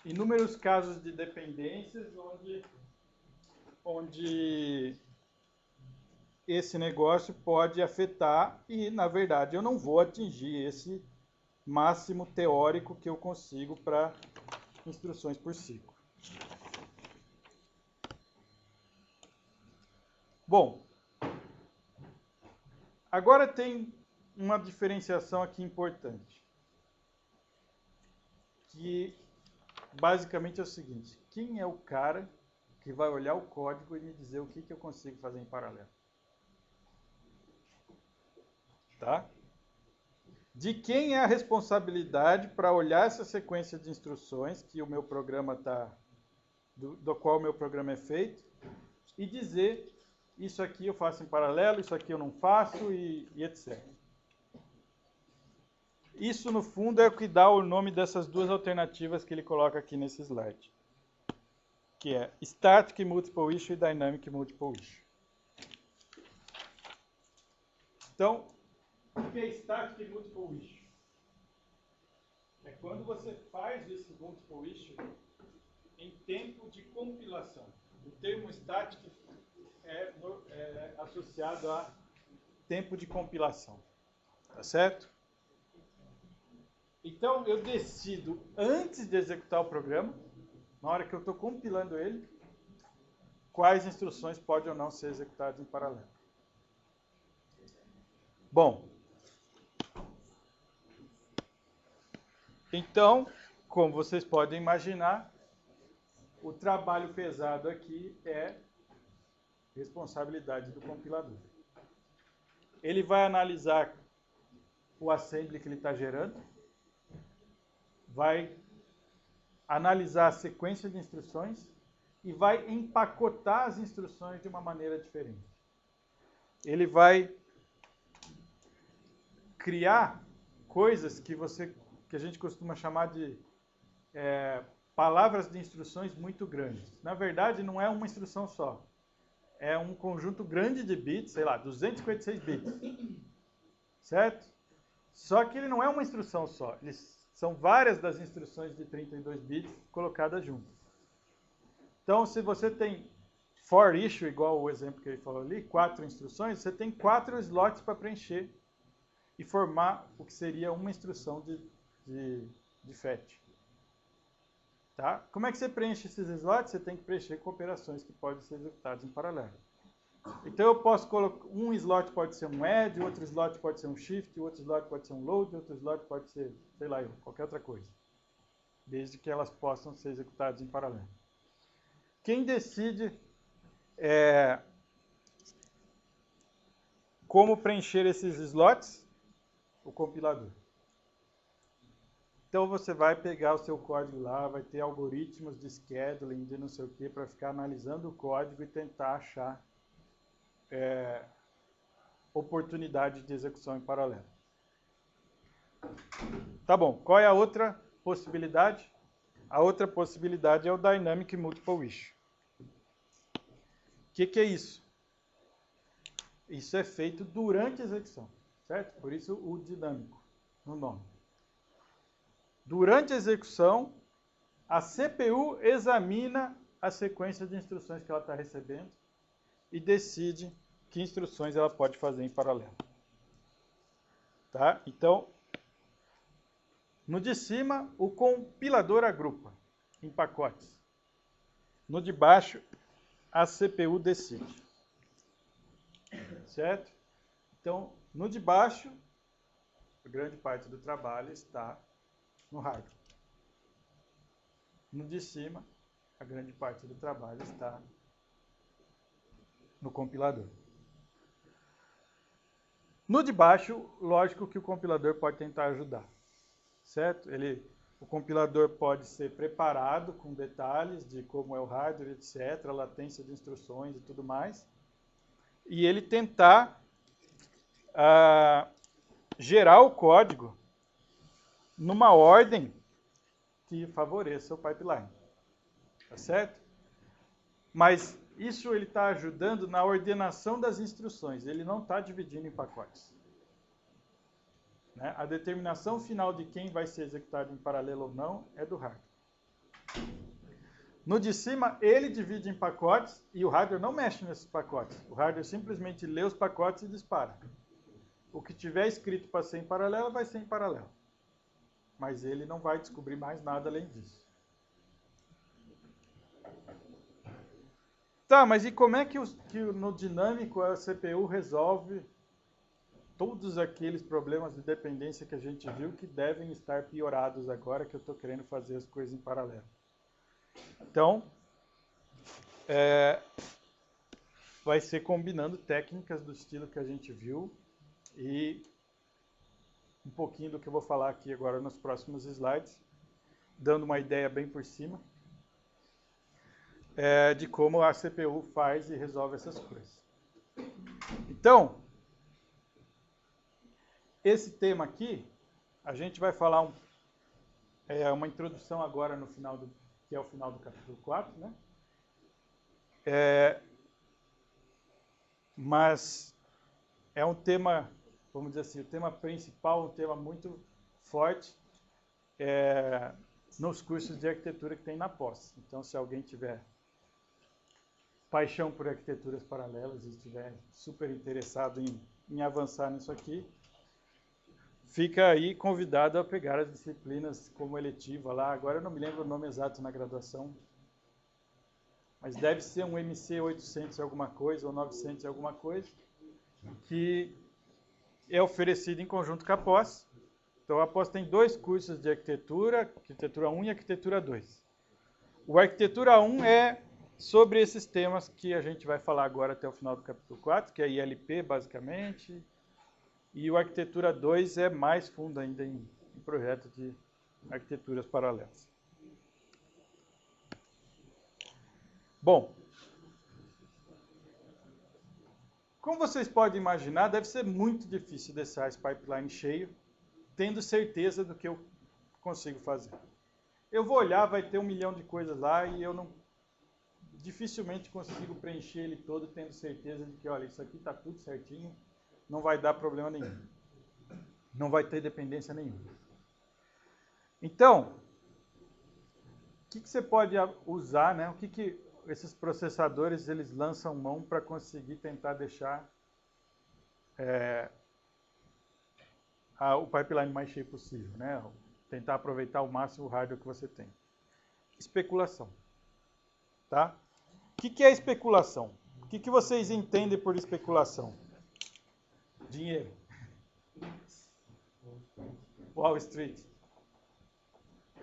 [SPEAKER 1] inúmeros casos de dependências onde esse negócio pode afetar e, na verdade, eu não vou atingir esse máximo teórico que eu consigo para instruções por ciclo. Bom, agora tem uma diferenciação aqui importante, que basicamente é o seguinte: quem é o cara que vai olhar o código e me dizer o que eu consigo fazer em paralelo? Tá? de quem é a responsabilidade para olhar essa sequência de instruções que o meu programa do qual o meu programa é feito, e dizer isso aqui eu faço em paralelo, isso aqui eu não faço e etc. Isso, no fundo, é o que dá o nome dessas duas alternativas que ele coloca aqui nesse slide, que é Static Multiple Issue e Dynamic Multiple Issue. Então, o que é Static Multiple Issue? É quando você faz esse Multiple Issue em tempo de compilação. O termo static é associado a tempo de compilação. Tá certo? Então, eu decido, antes de executar o programa, na hora que eu estou compilando ele, quais instruções podem ou não ser executadas em paralelo. Bom, então, como vocês podem imaginar, o trabalho pesado aqui é responsabilidade do compilador. Ele vai analisar o assembly que ele está gerando, vai analisar a sequência de instruções e vai empacotar as instruções de uma maneira diferente. Ele vai criar coisas que a gente costuma chamar de palavras de instruções muito grandes. Na verdade, não é uma instrução só. É um conjunto grande de bits, sei lá, 256 bits. Certo? Só que ele não é uma instrução só. São várias das instruções de 32 bits colocadas juntas. Então, se você tem for issue, igual o exemplo que ele falou ali, 4 instruções, você tem 4 slots para preencher e formar o que seria uma instrução de fetch. Tá? Como é que você preenche esses slots? Você tem que preencher com operações que podem ser executadas em paralelo. Então eu posso colocar, um slot pode ser um add, outro slot pode ser um shift, outro slot pode ser um load, outro slot pode ser, sei lá, qualquer outra coisa. Desde que elas possam ser executadas em paralelo. Quem decide como preencher esses slots? O compilador. Então você vai pegar o seu código lá, vai ter algoritmos de scheduling, de não sei o que, para ficar analisando o código e tentar achar oportunidade de execução em paralelo. Tá bom, qual é a outra possibilidade? A outra possibilidade é o Dynamic Multiple Issue. O que é isso? Isso é feito durante a execução, certo? Por isso o dinâmico no nome. Durante a execução, a CPU examina a sequência de instruções que ela está recebendo e decide que instruções ela pode fazer em paralelo. Tá? Então, no de cima, o compilador agrupa em pacotes. No de baixo, a CPU decide. Certo? Então, no de baixo, a grande parte do trabalho está no hardware. No de cima, a grande parte do trabalho está no compilador. No de baixo, lógico que o compilador pode tentar ajudar, certo? O compilador pode ser preparado com detalhes de como é o hardware, etc., latência de instruções e tudo mais, e ele tentar gerar o código numa ordem que favoreça o pipeline, tá certo? Mas isso ele está ajudando na ordenação das instruções, ele não está dividindo em pacotes. Né? A determinação final de quem vai ser executado em paralelo ou não é do hardware. No de cima, ele divide em pacotes e o hardware não mexe nesses pacotes. O hardware simplesmente lê os pacotes e dispara. O que tiver escrito para ser em paralelo, vai ser em paralelo. Mas ele não vai descobrir mais nada além disso. Tá, mas e como é que no dinâmico a CPU resolve todos aqueles problemas de dependência que a gente viu que devem estar piorados agora que eu estou querendo fazer as coisas em paralelo? Então, vai ser combinando técnicas do estilo que a gente viu e um pouquinho do que eu vou falar aqui agora nos próximos slides, dando uma ideia bem por cima de como a CPU faz e resolve essas coisas. Então, esse tema aqui, a gente vai falar uma introdução agora no final que é o final do capítulo 4, né? Mas é um tema, vamos dizer assim, o tema principal, um tema muito forte nos cursos de arquitetura que tem na pós. Então, se alguém tiver paixão por arquiteturas paralelas e estiver super interessado em avançar nisso aqui, fica aí convidado a pegar as disciplinas como eletiva lá. Agora eu não me lembro o nome exato na graduação, mas deve ser um MC 800 alguma coisa ou 900 alguma coisa, que é oferecido em conjunto com a pós. Então a pós tem dois cursos de arquitetura, arquitetura 1 e arquitetura 2. O arquitetura 1 é sobre esses temas que a gente vai falar agora até o final do capítulo 4, que é ILP basicamente, e o arquitetura 2 é mais fundo ainda em projeto de arquiteturas paralelas. Bom, como vocês podem imaginar, deve ser muito difícil deixar esse pipeline cheio, tendo certeza do que eu consigo fazer. Eu vou olhar, vai ter 1 milhão de coisas lá e eu dificilmente consigo preencher ele todo tendo certeza de que, olha, isso aqui está tudo certinho, não vai dar problema nenhum. Não vai ter dependência nenhuma. Então, o que você pode usar, né? O que esses processadores eles lançam mão para conseguir tentar deixar o pipeline mais cheio possível, né? Tentar aproveitar ao máximo o hardware que você tem. Especulação. Tá? O que é especulação? O que vocês entendem por especulação? Dinheiro. Wall Street.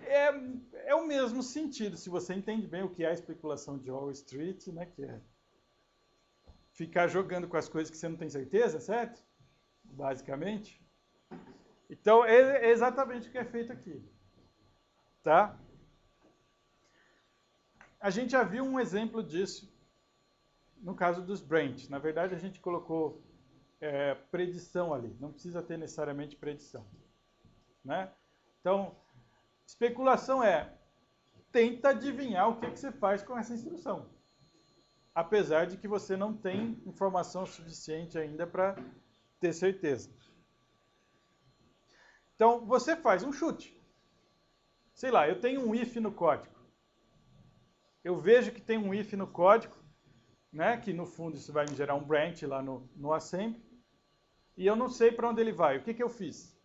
[SPEAKER 1] É o mesmo sentido, se você entende bem o que é a especulação de Wall Street, né, que é ficar jogando com as coisas que você não tem certeza, certo? Basicamente. Então, é exatamente o que é feito aqui. Tá? A gente já viu um exemplo disso no caso dos Brent. Na verdade, a gente colocou predição ali. Não precisa ter necessariamente predição. Né? Então, especulação tenta adivinhar o que você faz com essa instrução. Apesar de que você não tem informação suficiente ainda para ter certeza. Então, você faz um chute. Sei lá, eu tenho um if no código. Eu vejo que tem um if no código, né, que no fundo isso vai me gerar um branch lá no assembly, e eu não sei para onde ele vai. O que eu fiz?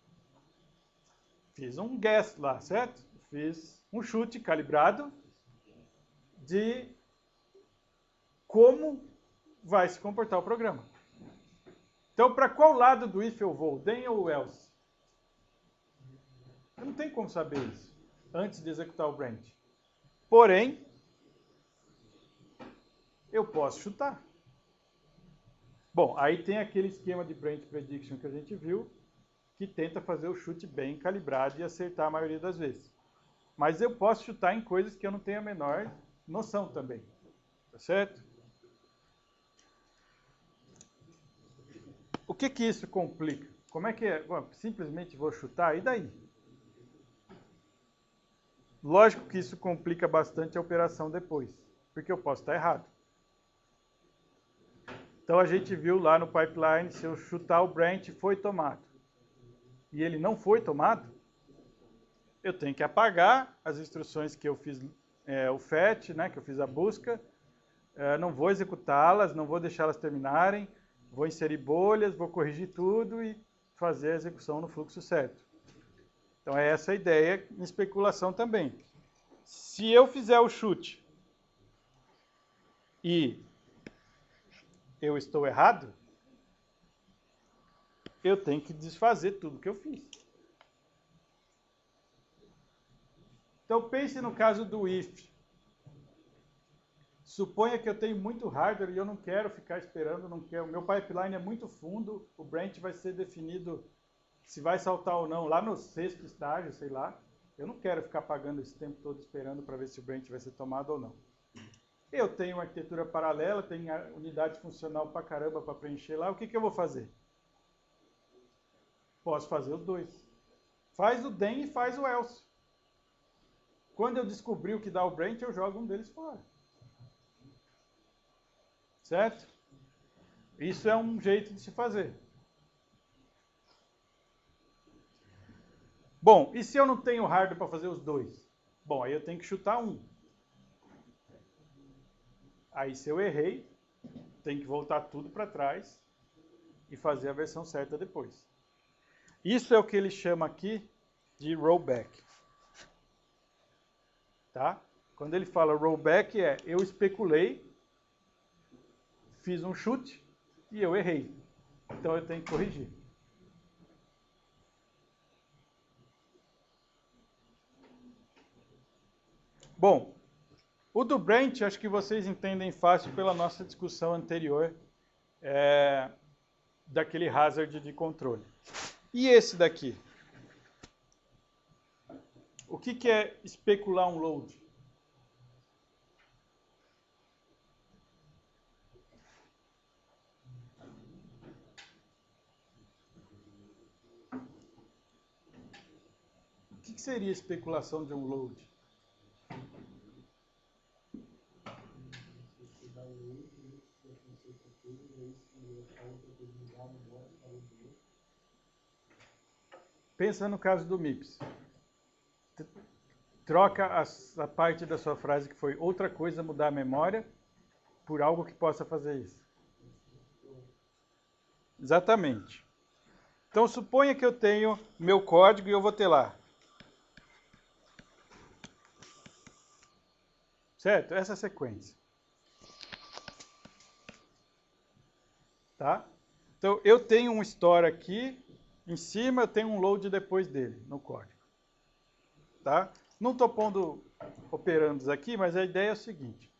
[SPEAKER 1] Fiz um guess lá, certo? Fiz um chute calibrado de como vai se comportar o programa. Então, para qual lado do if eu vou? Then ou else? Eu não tenho como saber isso antes de executar o branch. Porém, eu posso chutar. Bom, aí tem aquele esquema de branch prediction que a gente viu, que tenta fazer o chute bem calibrado e acertar a maioria das vezes. Mas eu posso chutar em coisas que eu não tenho a menor noção também. Tá certo? O que isso complica? Como é que é? Bom, simplesmente vou chutar, e daí? Lógico que isso complica bastante a operação depois, porque eu posso estar errado. Então a gente viu lá no pipeline, se eu chutar o branch foi tomado, e ele não foi tomado, eu tenho que apagar as instruções que eu fiz o fetch, né, que eu fiz a busca, não vou executá-las, não vou deixá-las terminarem, vou inserir bolhas, vou corrigir tudo e fazer a execução no fluxo certo. Então é essa a ideia em especulação também. Se eu fizer o chute e eu estou errado, eu tenho que desfazer tudo que eu fiz. Então pense no caso do if. Suponha que eu tenho muito hardware e eu não quero ficar esperando, não quero. O meu pipeline é muito fundo, o branch vai ser definido se vai saltar ou não, lá no 6º estágio, sei lá, eu não quero ficar pagando esse tempo todo esperando para ver se o branch vai ser tomado ou não. Eu tenho uma arquitetura paralela, tenho unidade funcional pra caramba para preencher lá, o que eu vou fazer? Posso fazer os dois. Faz o then e faz o else. Quando eu descobrir o que dá o branch, eu jogo um deles fora. Certo? Isso é um jeito de se fazer. Bom, e se eu não tenho hardware para fazer os dois? Bom, aí eu tenho que chutar um. Aí se eu errei, tem que voltar tudo para trás e fazer a versão certa depois. Isso é o que ele chama aqui de rollback. Tá? Quando ele fala rollback eu especulei, fiz um chute e eu errei. Então eu tenho que corrigir. Bom, o do branch acho que vocês entendem fácil pela nossa discussão anterior daquele hazard de controle. E esse daqui? O que é especular um load? O que seria especulação de um load? Pensa no caso do MIPS. Troca a parte da sua frase que foi outra coisa mudar a memória por algo que possa fazer isso. Exatamente. Então suponha que eu tenho meu código e eu vou ter lá. Certo? Essa é a sequência. Tá? Então eu tenho um store aqui, em cima eu tenho um load depois dele, no código. Tá? Não estou pondo operandos aqui, mas a ideia é o seguinte.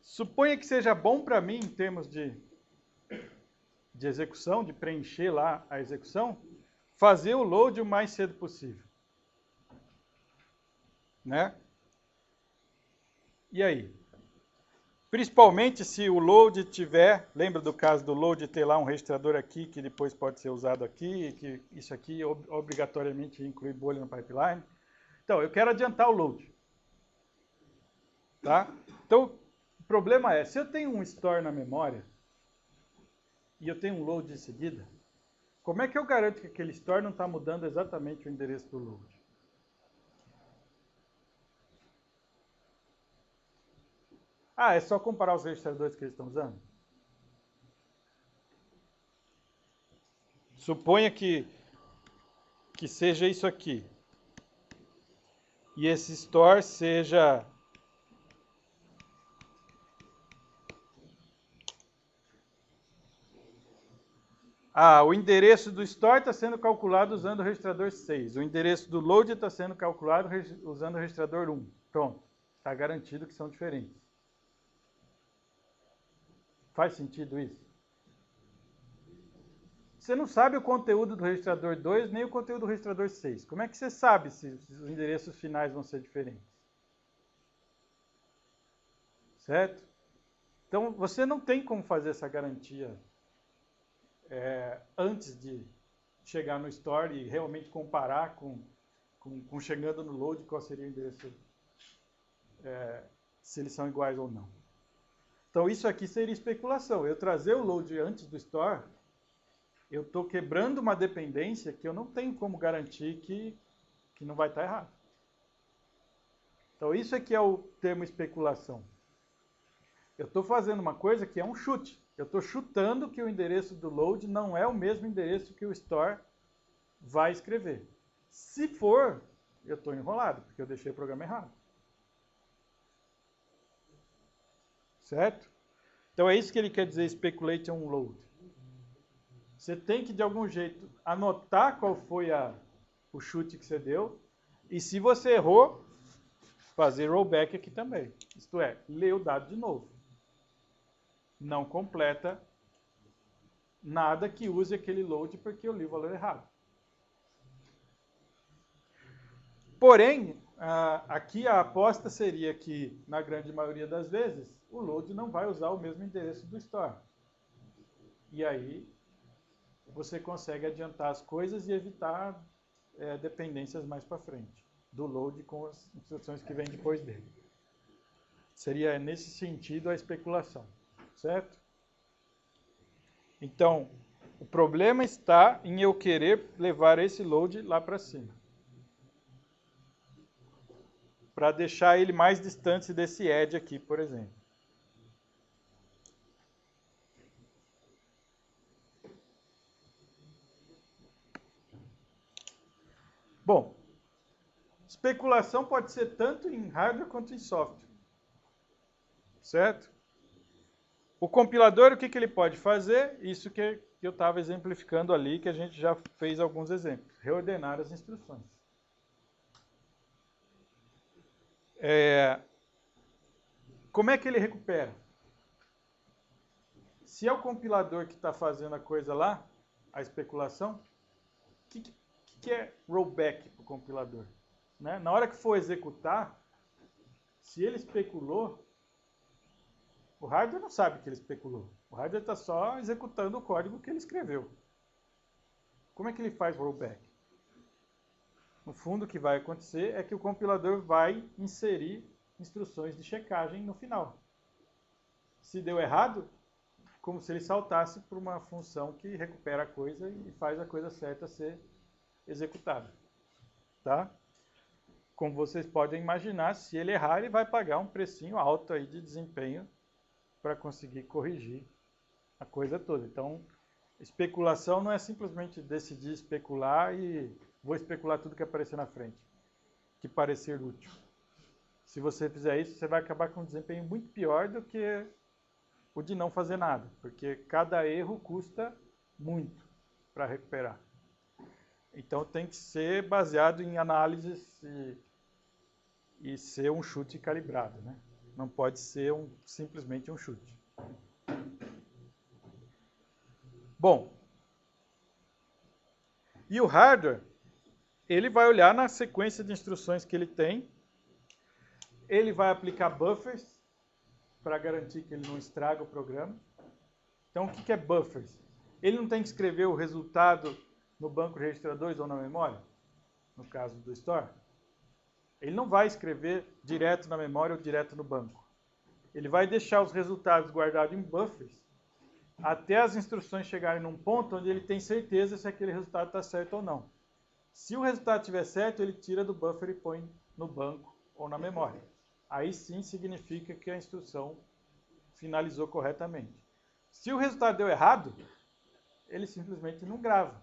[SPEAKER 1] Suponha que seja bom para mim, em termos de execução, de preencher lá a execução, fazer o load o mais cedo possível. Né? E aí? Principalmente se o load tiver, lembra do caso do load ter lá um registrador aqui, que depois pode ser usado aqui, que isso aqui obrigatoriamente inclui bolha no pipeline. Então, eu quero adiantar o load. Tá? Então, o problema é, se eu tenho um store na memória e eu tenho um load em seguida, como é que eu garanto que aquele store não está mudando exatamente o endereço do load? Ah, é só comparar os registradores que eles estão usando? Suponha que seja isso aqui. E esse store seja... Ah, o endereço do store está sendo calculado usando o registrador 6. O endereço do load está sendo calculado usando o registrador 1. Pronto. Está garantido que são diferentes. Faz sentido isso? Você não sabe o conteúdo do registrador 2 nem o conteúdo do registrador 6. Como é que você sabe se os endereços finais vão ser diferentes? Certo? Então, você não tem como fazer essa garantia antes de chegar no store e realmente comparar com chegando no load qual seria o endereço, se eles são iguais ou não. Então, isso aqui seria especulação. Eu trazer o load antes do store, eu estou quebrando uma dependência que eu não tenho como garantir que não vai estar errado. Então, isso aqui é o termo especulação. Eu estou fazendo uma coisa que é um chute. Eu estou chutando que o endereço do load não é o mesmo endereço que o store vai escrever. Se for, eu estou enrolado, porque eu deixei o programa errado. Certo? Então é isso que ele quer dizer, speculate on load. Você tem que, de algum jeito, anotar qual foi o chute que você deu. E se você errou, fazer rollback aqui também. Isto é, ler o dado de novo. Não completa nada que use aquele load porque eu li o valor errado. Porém, aqui a aposta seria que, na grande maioria das vezes, o load não vai usar o mesmo endereço do store. E aí você consegue adiantar as coisas e evitar dependências mais para frente do load com as instruções que vêm depois dele. Seria nesse sentido a especulação, certo? Então, o problema está em eu querer levar esse load lá para cima, para deixar ele mais distante desse edge aqui, por exemplo. Bom, especulação pode ser tanto em hardware quanto em software, certo? O compilador, o que ele pode fazer? Isso que eu estava exemplificando ali, que a gente já fez alguns exemplos. Reordenar as instruções. Como é que ele recupera? Se é o compilador que está fazendo a coisa lá, a especulação, o que é rollback para o compilador? Né? Na hora que for executar, se ele especulou, o hardware não sabe que ele especulou. O hardware está só executando o código que ele escreveu. Como é que ele faz rollback? No fundo, o que vai acontecer é que o compilador vai inserir instruções de checagem no final. Se deu errado, como se ele saltasse para uma função que recupera a coisa e faz a coisa certa ser executada. Tá? Como vocês podem imaginar, se ele errar, ele vai pagar um precinho alto aí de desempenho para conseguir corrigir a coisa toda. Então, especulação não é simplesmente decidir especular e vou especular tudo que aparecer na frente, que parecer útil. Se você fizer isso, você vai acabar com um desempenho muito pior do que o de não fazer nada, porque cada erro custa muito para recuperar. Então tem que ser baseado em análises e ser um chute calibrado, né? Não pode ser simplesmente um chute. Bom, e o hardware, ele vai olhar na sequência de instruções que ele tem, ele vai aplicar buffers para garantir que ele não estraga o programa. Então, o que é buffers? Ele não tem que escrever o resultado no banco de registradores ou na memória, no caso do store. Ele não vai escrever direto na memória ou direto no banco. Ele vai deixar os resultados guardados em buffers até as instruções chegarem num ponto onde ele tem certeza se aquele resultado está certo ou não. Se o resultado estiver certo, ele tira do buffer e põe no banco ou na memória. Aí sim significa que a instrução finalizou corretamente. Se o resultado deu errado, ele simplesmente não grava.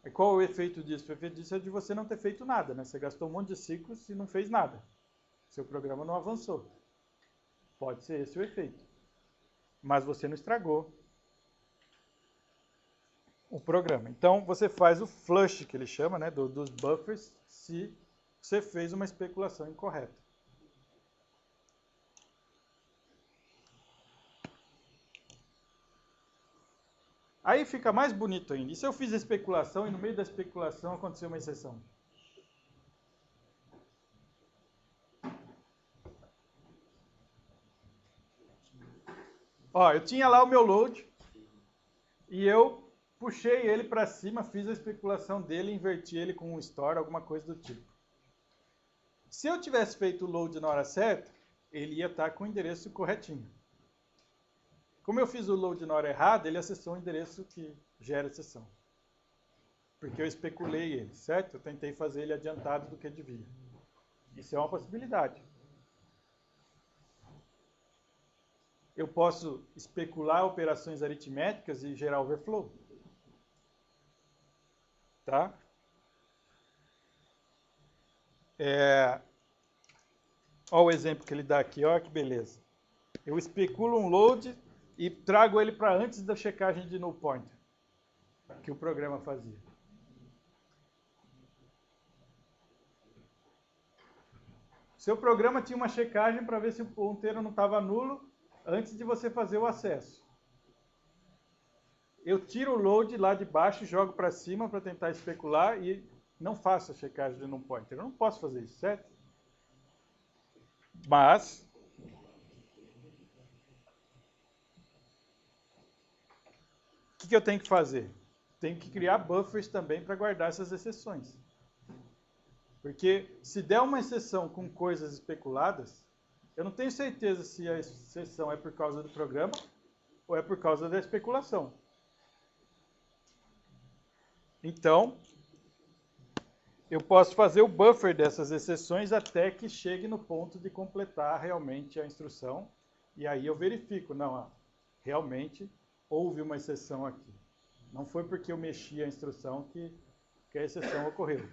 [SPEAKER 1] E qual é o efeito disso? O efeito disso é de você não ter feito nada, né? Você gastou um monte de ciclos e não fez nada. Seu programa não avançou. Pode ser esse o efeito. Mas você não estragou o programa. Então, você faz o flush, que ele chama, né, dos buffers, se você fez uma especulação incorreta. Aí fica mais bonito ainda. E se eu fiz a especulação e no meio da especulação aconteceu uma exceção? Ó, eu tinha lá o meu load e eu puxei ele para cima, fiz a especulação dele, inverti ele com um store, alguma coisa do tipo. Se eu tivesse feito o load na hora certa, ele ia estar com o endereço corretinho. Como eu fiz o load na hora errada, ele acessou o endereço que gera exceção. Porque eu especulei ele, certo? Eu tentei fazer ele adiantado do que devia. Isso é uma possibilidade. Eu posso especular operações aritméticas e gerar overflow. Tá? Olha o exemplo que ele dá aqui, olha que beleza. Eu especulo um load e trago ele para antes da checagem de null pointer que o programa fazia. Seu programa tinha uma checagem para ver se o ponteiro não estava nulo antes de você fazer o acesso. Eu tiro o load lá de baixo e jogo para cima para tentar especular e não faço a checagem de num pointer. Eu não posso fazer isso, certo? Mas o que eu tenho que fazer? Tenho que criar buffers também para guardar essas exceções. Porque se der uma exceção com coisas especuladas, eu não tenho certeza se a exceção é por causa do programa ou é por causa da especulação. Então, eu posso fazer o buffer dessas exceções até que chegue no ponto de completar realmente a instrução. E aí eu verifico, não, realmente houve uma exceção aqui. Não foi porque eu mexi a instrução que a exceção ocorreu.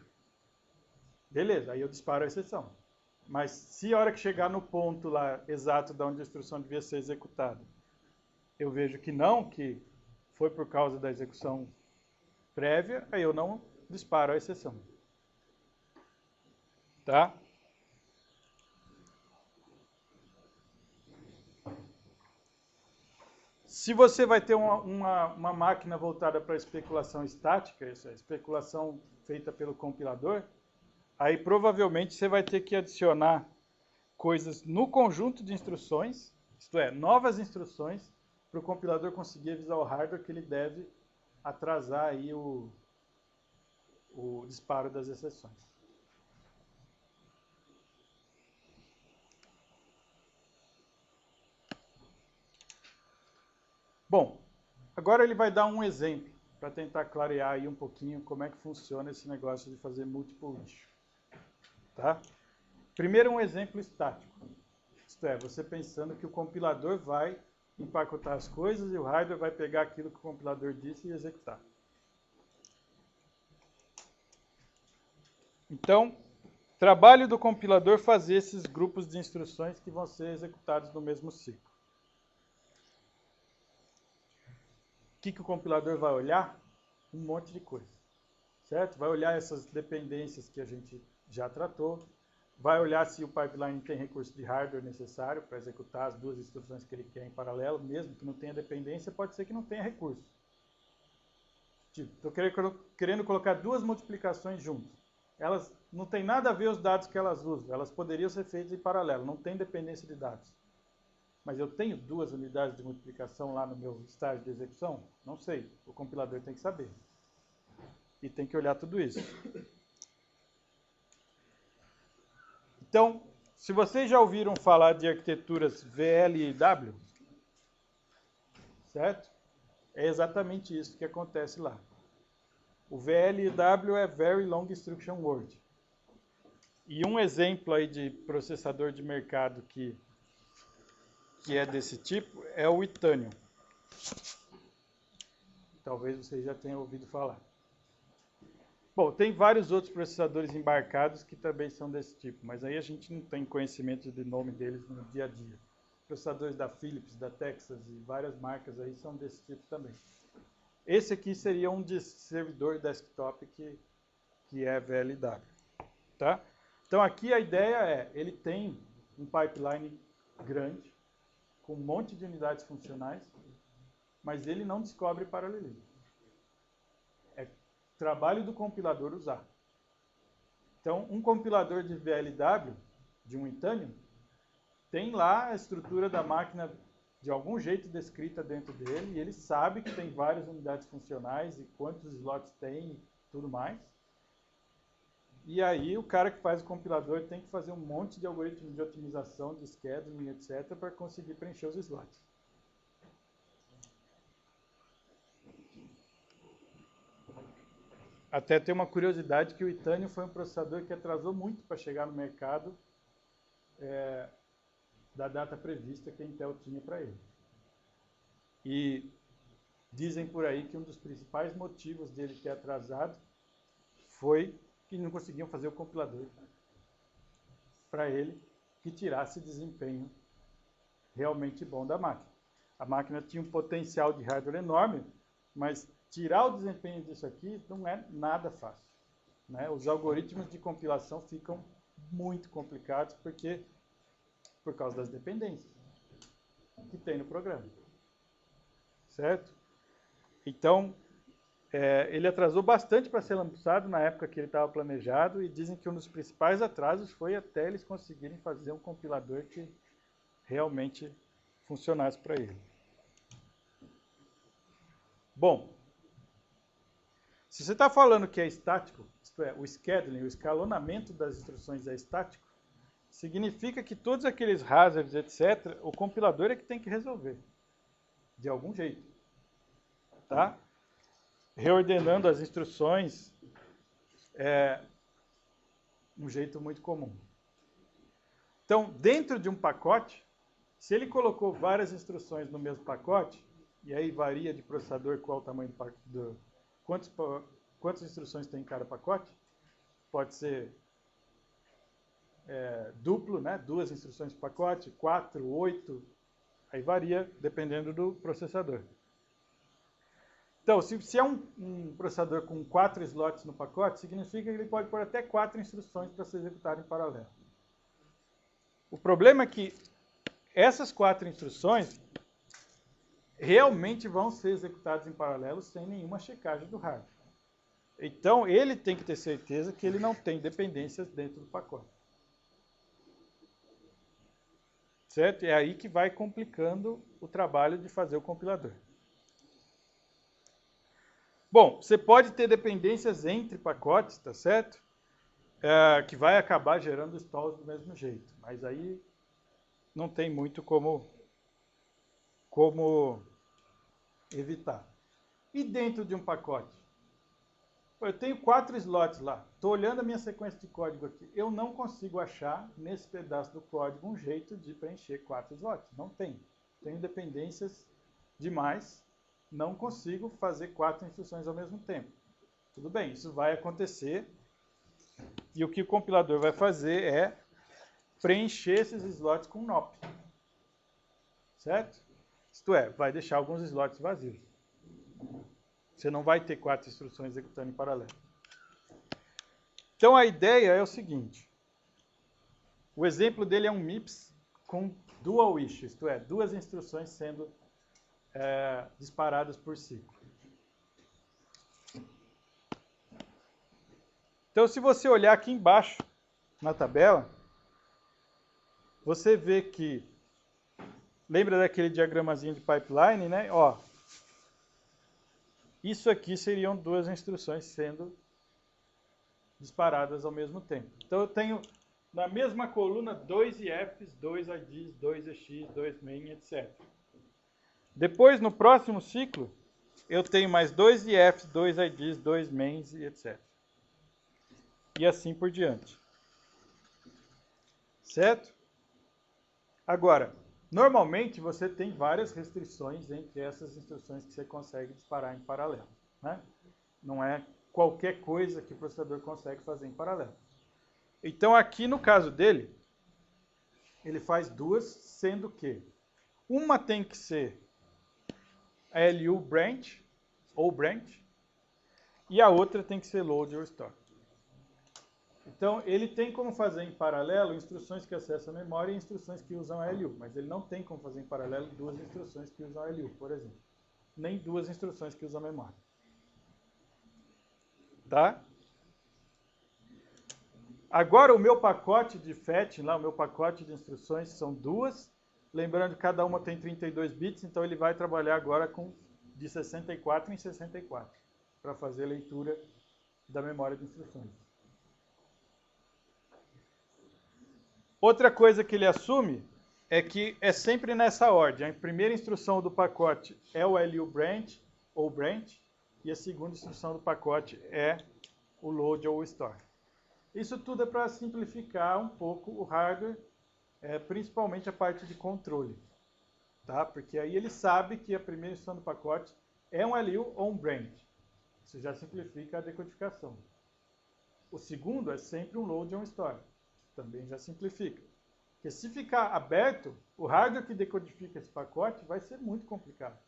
[SPEAKER 1] Beleza, aí eu disparo a exceção. Mas se a hora que chegar no ponto lá exato de onde a instrução devia ser executada, eu vejo que não, que foi por causa da execução prévia, aí eu não disparo a exceção. Tá? Se você vai ter uma máquina voltada para especulação estática, essa especulação feita pelo compilador, aí provavelmente você vai ter que adicionar coisas no conjunto de instruções, isto é, novas instruções, para o compilador conseguir avisar o hardware que ele deve atrasar aí o disparo das exceções. Bom, agora ele vai dar um exemplo para tentar clarear aí um pouquinho como é que funciona esse negócio de fazer multiple issue. Tá? Primeiro um exemplo estático. Isto é, você pensando que o compilador vai empacotar as coisas e o hardware vai pegar aquilo que o compilador disse e executar. Então, trabalho do compilador fazer esses grupos de instruções que vão ser executados no mesmo ciclo. O que o compilador vai olhar? Um monte de coisa, certo? Vai olhar essas dependências que a gente já tratou, vai olhar se o pipeline tem recurso de hardware necessário para executar as duas instruções que ele quer em paralelo, mesmo que não tenha dependência, pode ser que não tenha recurso. Tipo, estou querendo colocar duas multiplicações juntas. Elas não tem nada a ver os dados que elas usam, elas poderiam ser feitas em paralelo, não tem dependência de dados. Mas eu tenho duas unidades de multiplicação lá no meu estágio de execução? Não sei, o compilador tem que saber. E tem que olhar tudo isso. Então, se vocês já ouviram falar de arquiteturas VLW, certo? É exatamente isso que acontece lá. O VLW é Very Long Instruction Word. E um exemplo aí de processador de mercado que é desse tipo é o Itanium. Talvez vocês já tenham ouvido falar. Bom, tem vários outros processadores embarcados que também são desse tipo, mas aí a gente não tem conhecimento do nome deles no dia a dia. Processadores da Philips, da Texas e várias marcas aí são desse tipo também. Esse aqui seria um de servidor desktop que é VLW. Tá? Então aqui a ideia é, ele tem um pipeline grande, com um monte de unidades funcionais, mas ele não descobre paralelismo. É trabalho do compilador usar. Então, um compilador de VLW, de um Itanium, tem lá a estrutura da máquina de algum jeito descrita dentro dele, e ele sabe que tem várias unidades funcionais e quantos slots tem e tudo mais. E aí o cara que faz o compilador tem que fazer um monte de algoritmos de otimização, de scheduling, etc., para conseguir preencher os slots. Até tem uma curiosidade que o Itanium foi um processador que atrasou muito para chegar no mercado da data prevista que a Intel tinha para ele. E dizem por aí que um dos principais motivos dele ter atrasado foi que não conseguiam fazer o compilador para ele que tirasse desempenho realmente bom da máquina. A máquina tinha um potencial de hardware enorme, mas tirar o desempenho disso aqui não é nada fácil. Né? Os algoritmos de compilação ficam muito complicados por causa das dependências que tem no programa. Certo? Então, ele atrasou bastante para ser lançado na época que ele estava planejado, e dizem que um dos principais atrasos foi até eles conseguirem fazer um compilador que realmente funcionasse para ele. Bom, se você está falando que é estático, isto é, o scheduling, o escalonamento das instruções é estático, significa que todos aqueles hazards, etc., o compilador é que tem que resolver, de algum jeito, tá? Reordenando as instruções é um jeito muito comum. Então, dentro de um pacote, se ele colocou várias instruções no mesmo pacote, e aí varia de processador qual o tamanho do quantas instruções tem em cada pacote, pode ser duplo, né? 2 instruções por pacote, 4, 8, aí varia dependendo do processador. Então, se é um processador com 4 slots no pacote, significa que ele pode pôr até 4 instruções para ser executado em paralelo. O problema é que essas 4 instruções realmente vão ser executadas em paralelo sem nenhuma checagem do hardware. Então, ele tem que ter certeza que ele não tem dependências dentro do pacote. Certo? É aí que vai complicando o trabalho de fazer o compilador. Bom, você pode ter dependências entre pacotes, tá certo? Que vai acabar gerando stalls do mesmo jeito. Mas aí não tem muito como evitar. E dentro de um pacote? Eu tenho 4 slots lá. Estou olhando a minha sequência de código aqui. Eu não consigo achar, nesse pedaço do código, um jeito de preencher 4 slots. Não tem. Tenho dependências demais. Não consigo fazer 4 instruções ao mesmo tempo. Tudo bem, isso vai acontecer. E o que o compilador vai fazer é preencher esses slots com NOP. Certo? Isto é, vai deixar alguns slots vazios. Você não vai ter 4 instruções executando em paralelo. Então a ideia é o seguinte. O exemplo dele é um MIPS com dual wish, isto é, 2 instruções sendo disparadas por ciclo. Então, se você olhar aqui embaixo na tabela, você vê que, lembra daquele diagramazinho de pipeline, né? Ó, isso aqui seriam 2 instruções sendo disparadas ao mesmo tempo. Então, eu tenho na mesma coluna 2 IFs, 2 IDs, 2 EX, 2 main, etc. Depois, no próximo ciclo, eu tenho mais 2 IFs, 2 IDs, 2 mains, e etc. E assim por diante. Certo? Agora, normalmente você tem várias restrições entre essas instruções que você consegue disparar em paralelo. Né? Não é qualquer coisa que o processador consegue fazer em paralelo. Então, aqui no caso dele, ele faz 2, sendo que uma tem que ser LU branch, ou branch, e a outra tem que ser load ou store. Então, ele tem como fazer em paralelo instruções que acessam a memória e instruções que usam a LU, mas ele não tem como fazer em paralelo 2 instruções que usam a LU, por exemplo. Nem 2 instruções que usam a memória. Tá? Agora, o meu pacote de fetching, lá, o meu pacote de instruções são 2. Lembrando que cada uma tem 32 bits, então ele vai trabalhar agora com de 64 em 64, para fazer a leitura da memória de instruções. Outra coisa que ele assume é que é sempre nessa ordem. A primeira instrução do pacote é o LU branch, ou branch, e a segunda instrução do pacote é o load ou o store. Isso tudo é para simplificar um pouco o hardware, principalmente a parte de controle. Tá? Porque aí ele sabe que a primeira instrução do pacote é um LU ou um branch. Isso já simplifica a decodificação. O segundo é sempre um load ou um store. Também já simplifica. Porque se ficar aberto, o hardware que decodifica esse pacote vai ser muito complicado.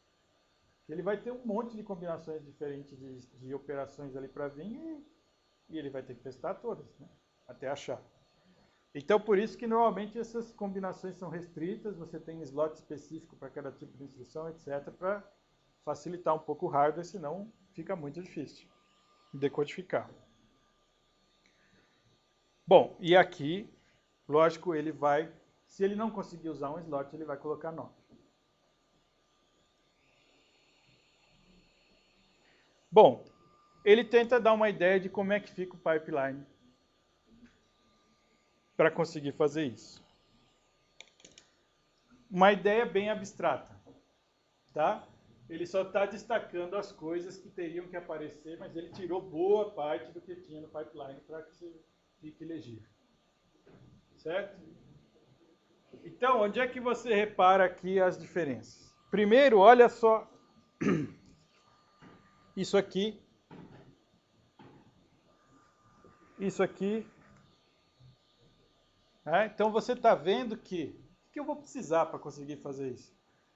[SPEAKER 1] Ele vai ter um monte de combinações diferentes de operações ali para vir e ele vai ter que testar todas, né? Até achar. Então, por isso que normalmente essas combinações são restritas, você tem slot específico para cada tipo de instrução, etc., para facilitar um pouco o hardware, senão fica muito difícil decodificar. Bom, e aqui, lógico, ele vai, se ele não conseguir usar um slot, ele vai colocar 9. Bom, ele tenta dar uma ideia de como é que fica o pipeline para conseguir fazer isso. Uma ideia bem abstrata, tá? Ele só está destacando as coisas que teriam que aparecer, mas ele tirou boa parte do que tinha no pipeline para que fique legível. Certo? Então, onde é que você repara aqui as diferenças? Primeiro, olha só isso aqui. Isso aqui. Então, você está vendo que o que eu vou precisar para conseguir fazer isso?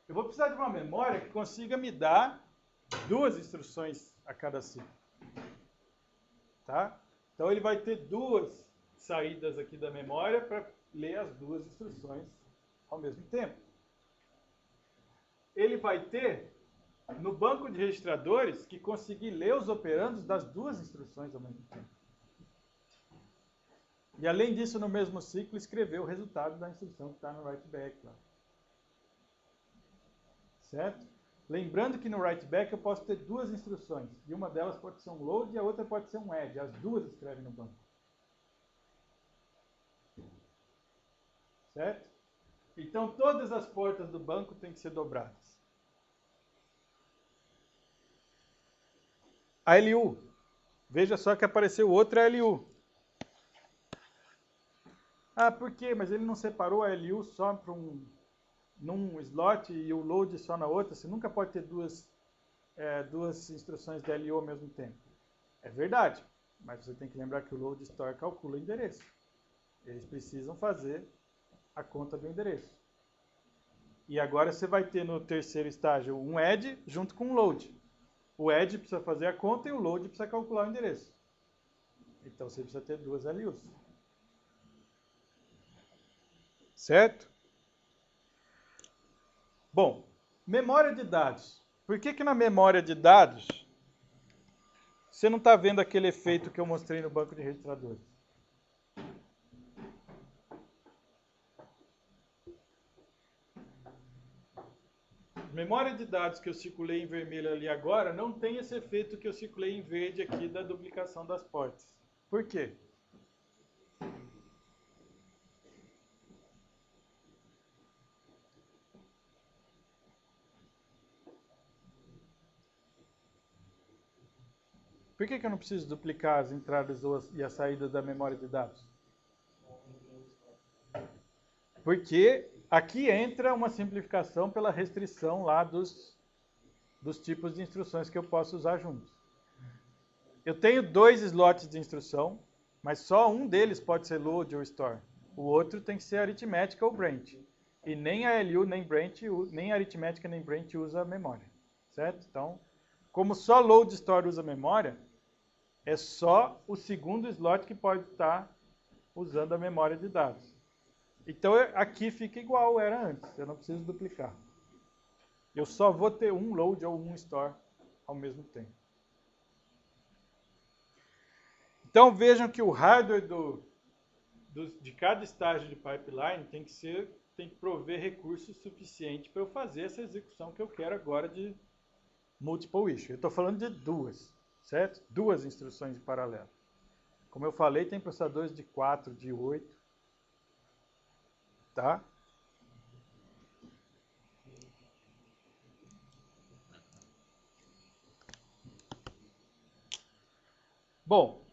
[SPEAKER 1] Eu vou precisar de uma memória que consiga me dar 2 instruções a cada ciclo. Tá? Então, ele vai ter 2 saídas aqui da memória para ler as 2 instruções ao mesmo tempo. Ele vai ter, no banco de registradores, que conseguir ler os operandos das 2 instruções ao mesmo tempo. E, além disso, no mesmo ciclo, escrever o resultado da instrução que está no write back lá. Certo? Lembrando que no write back eu posso ter 2 instruções. E uma delas pode ser um load e a outra pode ser um add. As 2 escrevem no banco. Certo? Então, todas as portas do banco têm que ser dobradas. A LU. Veja só que apareceu outra LU. Ah, por quê? Mas ele não separou a LU só para num slot e o load só na outra? Você nunca pode ter duas instruções de LU ao mesmo tempo. É verdade, mas você tem que lembrar que o load store calcula o endereço. Eles precisam fazer a conta do endereço. E agora você vai ter no terceiro estágio um add junto com um load. O add precisa fazer a conta e o load precisa calcular o endereço. Então você precisa ter 2 LUs. Certo? Bom, memória de dados. Por que na memória de dados você não está vendo aquele efeito que eu mostrei no banco de registradores? Memória de dados que eu circulei em vermelho ali agora não tem esse efeito que eu circulei em verde aqui da duplicação das portas. Por quê? Por que eu não preciso duplicar as entradas e as saídas da memória de dados? Porque aqui entra uma simplificação pela restrição lá dos tipos de instruções que eu posso usar juntos. Eu tenho 2 slots de instrução, mas só um deles pode ser load ou store. O outro tem que ser aritmética ou branch. E nem a LU, nem branch, nem a aritmética, nem branch usa memória. Certo? Então, como só load e store usa memória, é só o segundo slot que pode estar usando a memória de dados. Então, aqui fica igual era antes. Eu não preciso duplicar. Eu só vou ter um load ou um store ao mesmo tempo. Então, vejam que o hardware de cada estágio de pipeline tem que prover recursos suficientes para eu fazer essa execução que eu quero agora de multiple issue. Eu estou falando de 2, certo? 2 instruções em paralelo. Como eu falei, tem processadores de 4, de 8, tá? Bom,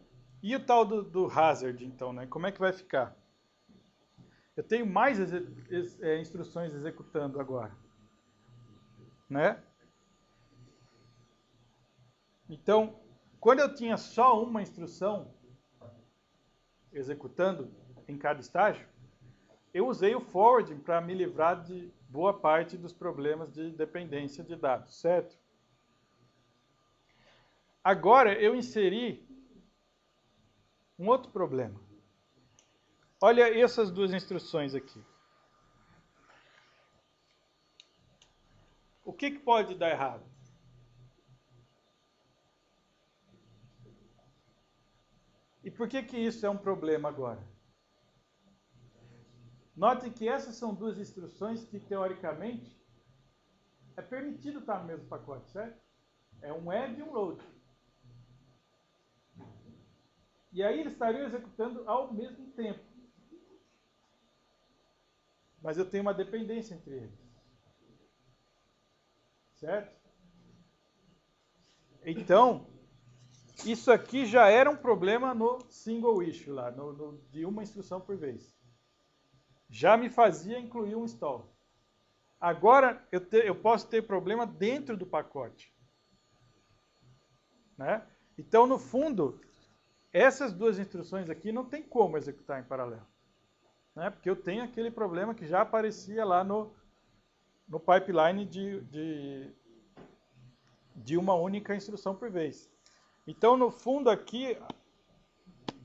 [SPEAKER 1] e o tal do hazard, então, né? Como é que vai ficar? Eu tenho mais instruções executando agora, né? Então, quando eu tinha só uma instrução executando em cada estágio, eu usei o forwarding para me livrar de boa parte dos problemas de dependência de dados, certo? Agora eu inseri um outro problema. Olha essas 2 instruções aqui. O que pode dar errado? E por que que isso é um problema agora? Notem que essas são duas instruções que, teoricamente, é permitido estar no mesmo pacote, certo? É um add e um load. E aí eles estariam executando ao mesmo tempo. Mas eu tenho uma dependência entre eles. Certo? Então, isso aqui já era um problema no single issue, lá, de uma instrução por vez. Já me fazia incluir um install. Agora, eu posso ter problema dentro do pacote. Né? Então, no fundo, essas duas instruções aqui não tem como executar em paralelo. Né? Porque eu tenho aquele problema que já aparecia lá no pipeline de uma única instrução por vez. Então, no fundo, aqui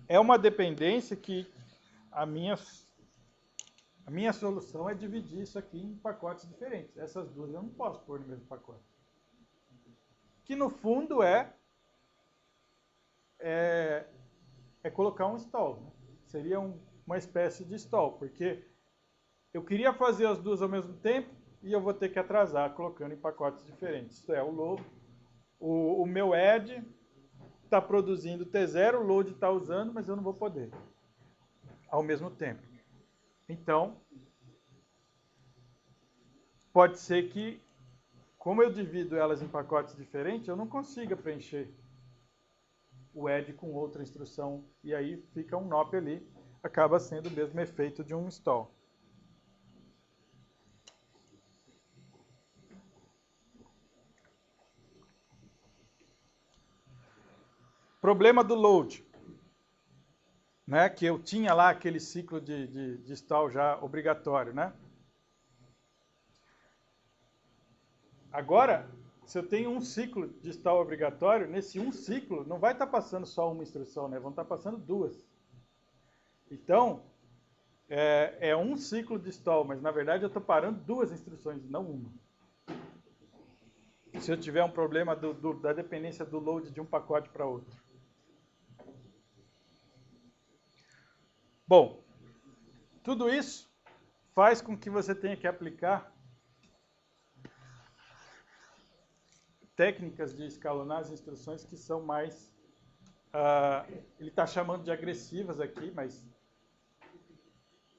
[SPEAKER 1] é uma dependência que a minha solução é dividir isso aqui em pacotes diferentes. Essas duas eu não posso pôr no mesmo pacote. Que, no fundo, é colocar um stall. Né? Seria uma espécie de stall, porque eu queria fazer as duas ao mesmo tempo e eu vou ter que atrasar colocando em pacotes diferentes. Isso é, o meu add está produzindo T0, o load está usando, mas eu não vou poder ao mesmo tempo. Então, pode ser que, como eu divido elas em pacotes diferentes, eu não consiga preencher o add com outra instrução, e aí fica um NOP ali, acaba sendo o mesmo efeito de um install. Problema do load. Né, que eu tinha lá aquele ciclo de install já obrigatório. Né? Agora, se eu tenho um ciclo de install obrigatório, nesse um ciclo não vai estar passando só uma instrução, né? Vão estar passando duas. Então, é um ciclo de install, mas na verdade eu estou parando duas instruções, não uma. Se eu tiver um problema da dependência do load de um pacote para outro. Bom, tudo isso faz com que você tenha que aplicar técnicas de escalonar as instruções que são mais... ele está chamando de agressivas aqui, mas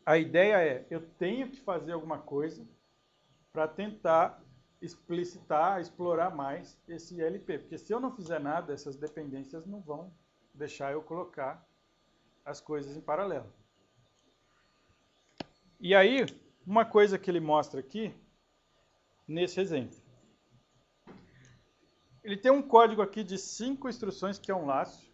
[SPEAKER 1] a ideia é, eu tenho que fazer alguma coisa para tentar explicitar, explorar mais esse ILP. Porque se eu não fizer nada, essas dependências não vão deixar eu colocar as coisas em paralelo. E aí, uma coisa que ele mostra aqui, nesse exemplo. Ele tem um código aqui de 5 instruções, que é um laço.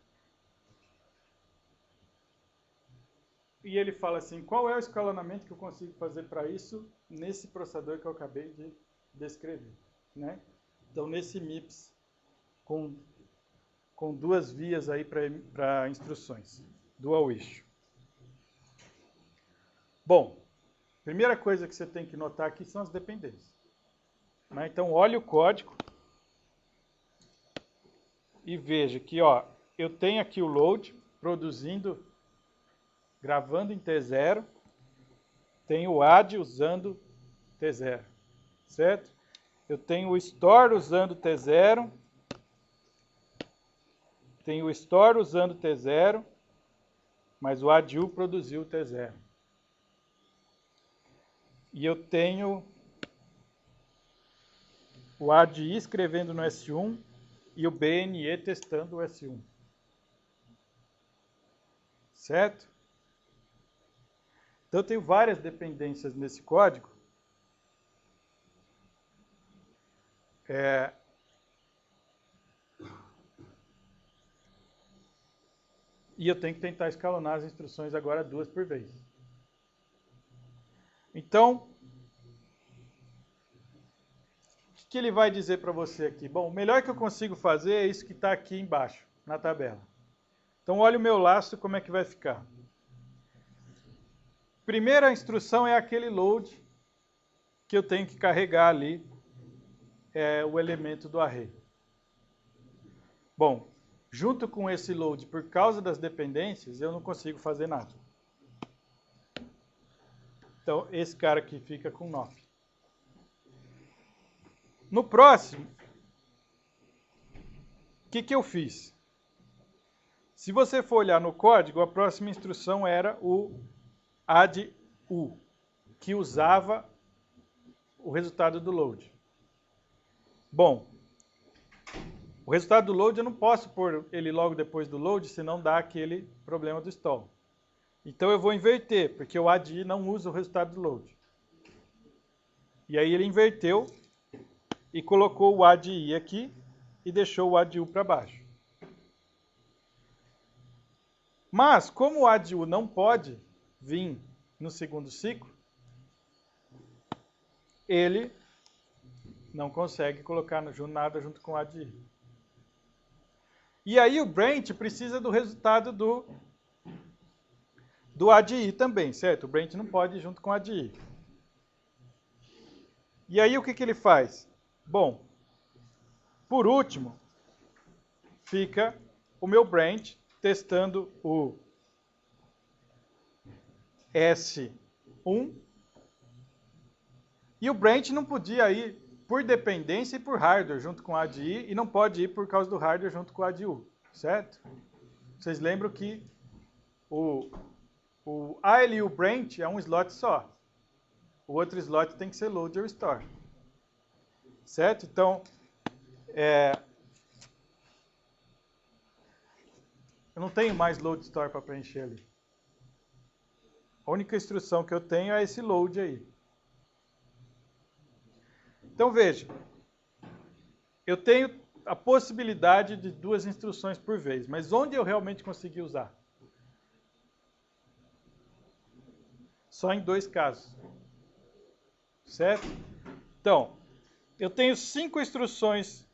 [SPEAKER 1] E ele fala assim, qual é o escalonamento que eu consigo fazer para isso nesse processador que eu acabei de descrever. Né? Então, nesse MIPS, com duas vias aí para instruções, dual issue. Bom, primeira coisa que você tem que notar aqui são as dependências. Né? Então, olhe o código e veja que eu tenho aqui o load produzindo, gravando em T0, tenho o add usando T0, certo? Eu tenho o store usando T0, tenho o store usando T0, mas o add_u produziu T0. E eu tenho o add_i escrevendo no S1 e o BNE testando o S1. Certo? Então eu tenho várias dependências nesse código. E eu tenho que tentar escalonar as instruções agora duas por vez. Então, o que ele vai dizer para você aqui? Bom, o melhor que eu consigo fazer é isso que está aqui embaixo, na tabela. Então, olha o meu laço, como é que vai ficar. Primeira instrução é aquele load que eu tenho que carregar ali o elemento do array. Bom, junto com esse load, por causa das dependências, eu não consigo fazer nada. Então, esse cara aqui fica com 9. No próximo, o que eu fiz? Se você for olhar no código, a próxima instrução era o add u, que usava o resultado do load. Bom, o resultado do load eu não posso pôr ele logo depois do load, senão dá aquele problema do stall. Então eu vou inverter, porque o add i não usa o resultado do load. E aí ele inverteu e colocou o add i aqui e deixou o add u para baixo. Mas, como o add u não pode vir no segundo ciclo, ele não consegue colocar nada junto com o add i. E aí o branch precisa do resultado do add i também, certo? O branch não pode ir junto com o add i. E aí o que ele faz? Bom, por último, fica o meu branch testando o S1. E o branch não podia ir por dependência e por hardware junto com o add i, e não pode ir por causa do hardware junto com o add u, certo? Vocês lembram que o ALU branch é um slot só. O outro slot tem que ser load ou store. Certo? Então, eu não tenho mais load store para preencher ali. A única instrução que eu tenho é esse load aí. Então, veja. Eu tenho a possibilidade de 2 instruções por vez, mas onde eu realmente consegui usar? Só em 2 casos. Certo? Então, eu tenho 5 instruções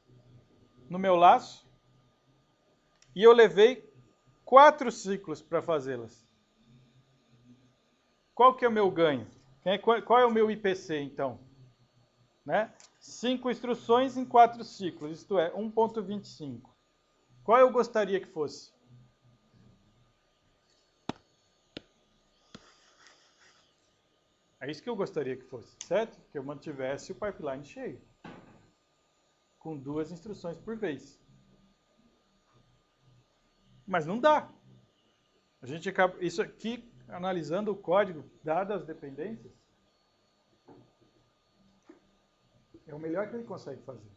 [SPEAKER 1] no meu laço e eu levei 4 ciclos para fazê-las. Qual que é o meu ganho? Qual é o meu IPC, então? Né? 5 instruções em 4 ciclos, isto é, 1.25. Qual eu gostaria que fosse? É isso que eu gostaria que fosse, certo? Que eu mantivesse o pipeline cheio, com 2 instruções por vez. Mas não dá. A gente acaba, isso aqui, analisando o código, dadas as dependências, é o melhor que ele consegue fazer.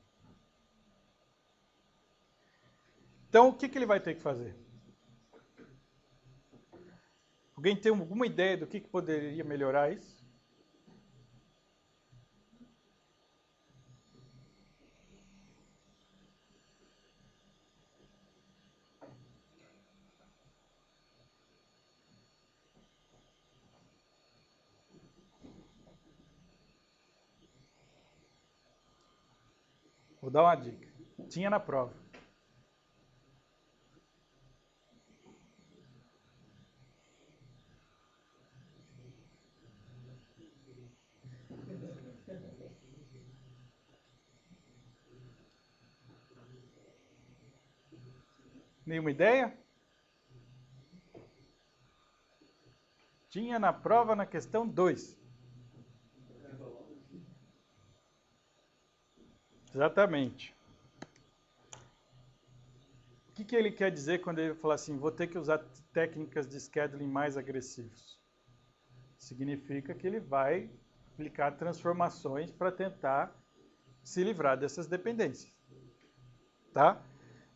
[SPEAKER 1] Então, o que ele vai ter que fazer? Alguém tem alguma ideia do que poderia melhorar isso? Vou dar uma dica. Tinha na prova. Nenhuma ideia? Tinha na prova na questão 2. Exatamente. O que ele quer dizer quando ele fala assim, vou ter que usar técnicas de scheduling mais agressivos? Significa que ele vai aplicar transformações para tentar se livrar dessas dependências. Tá?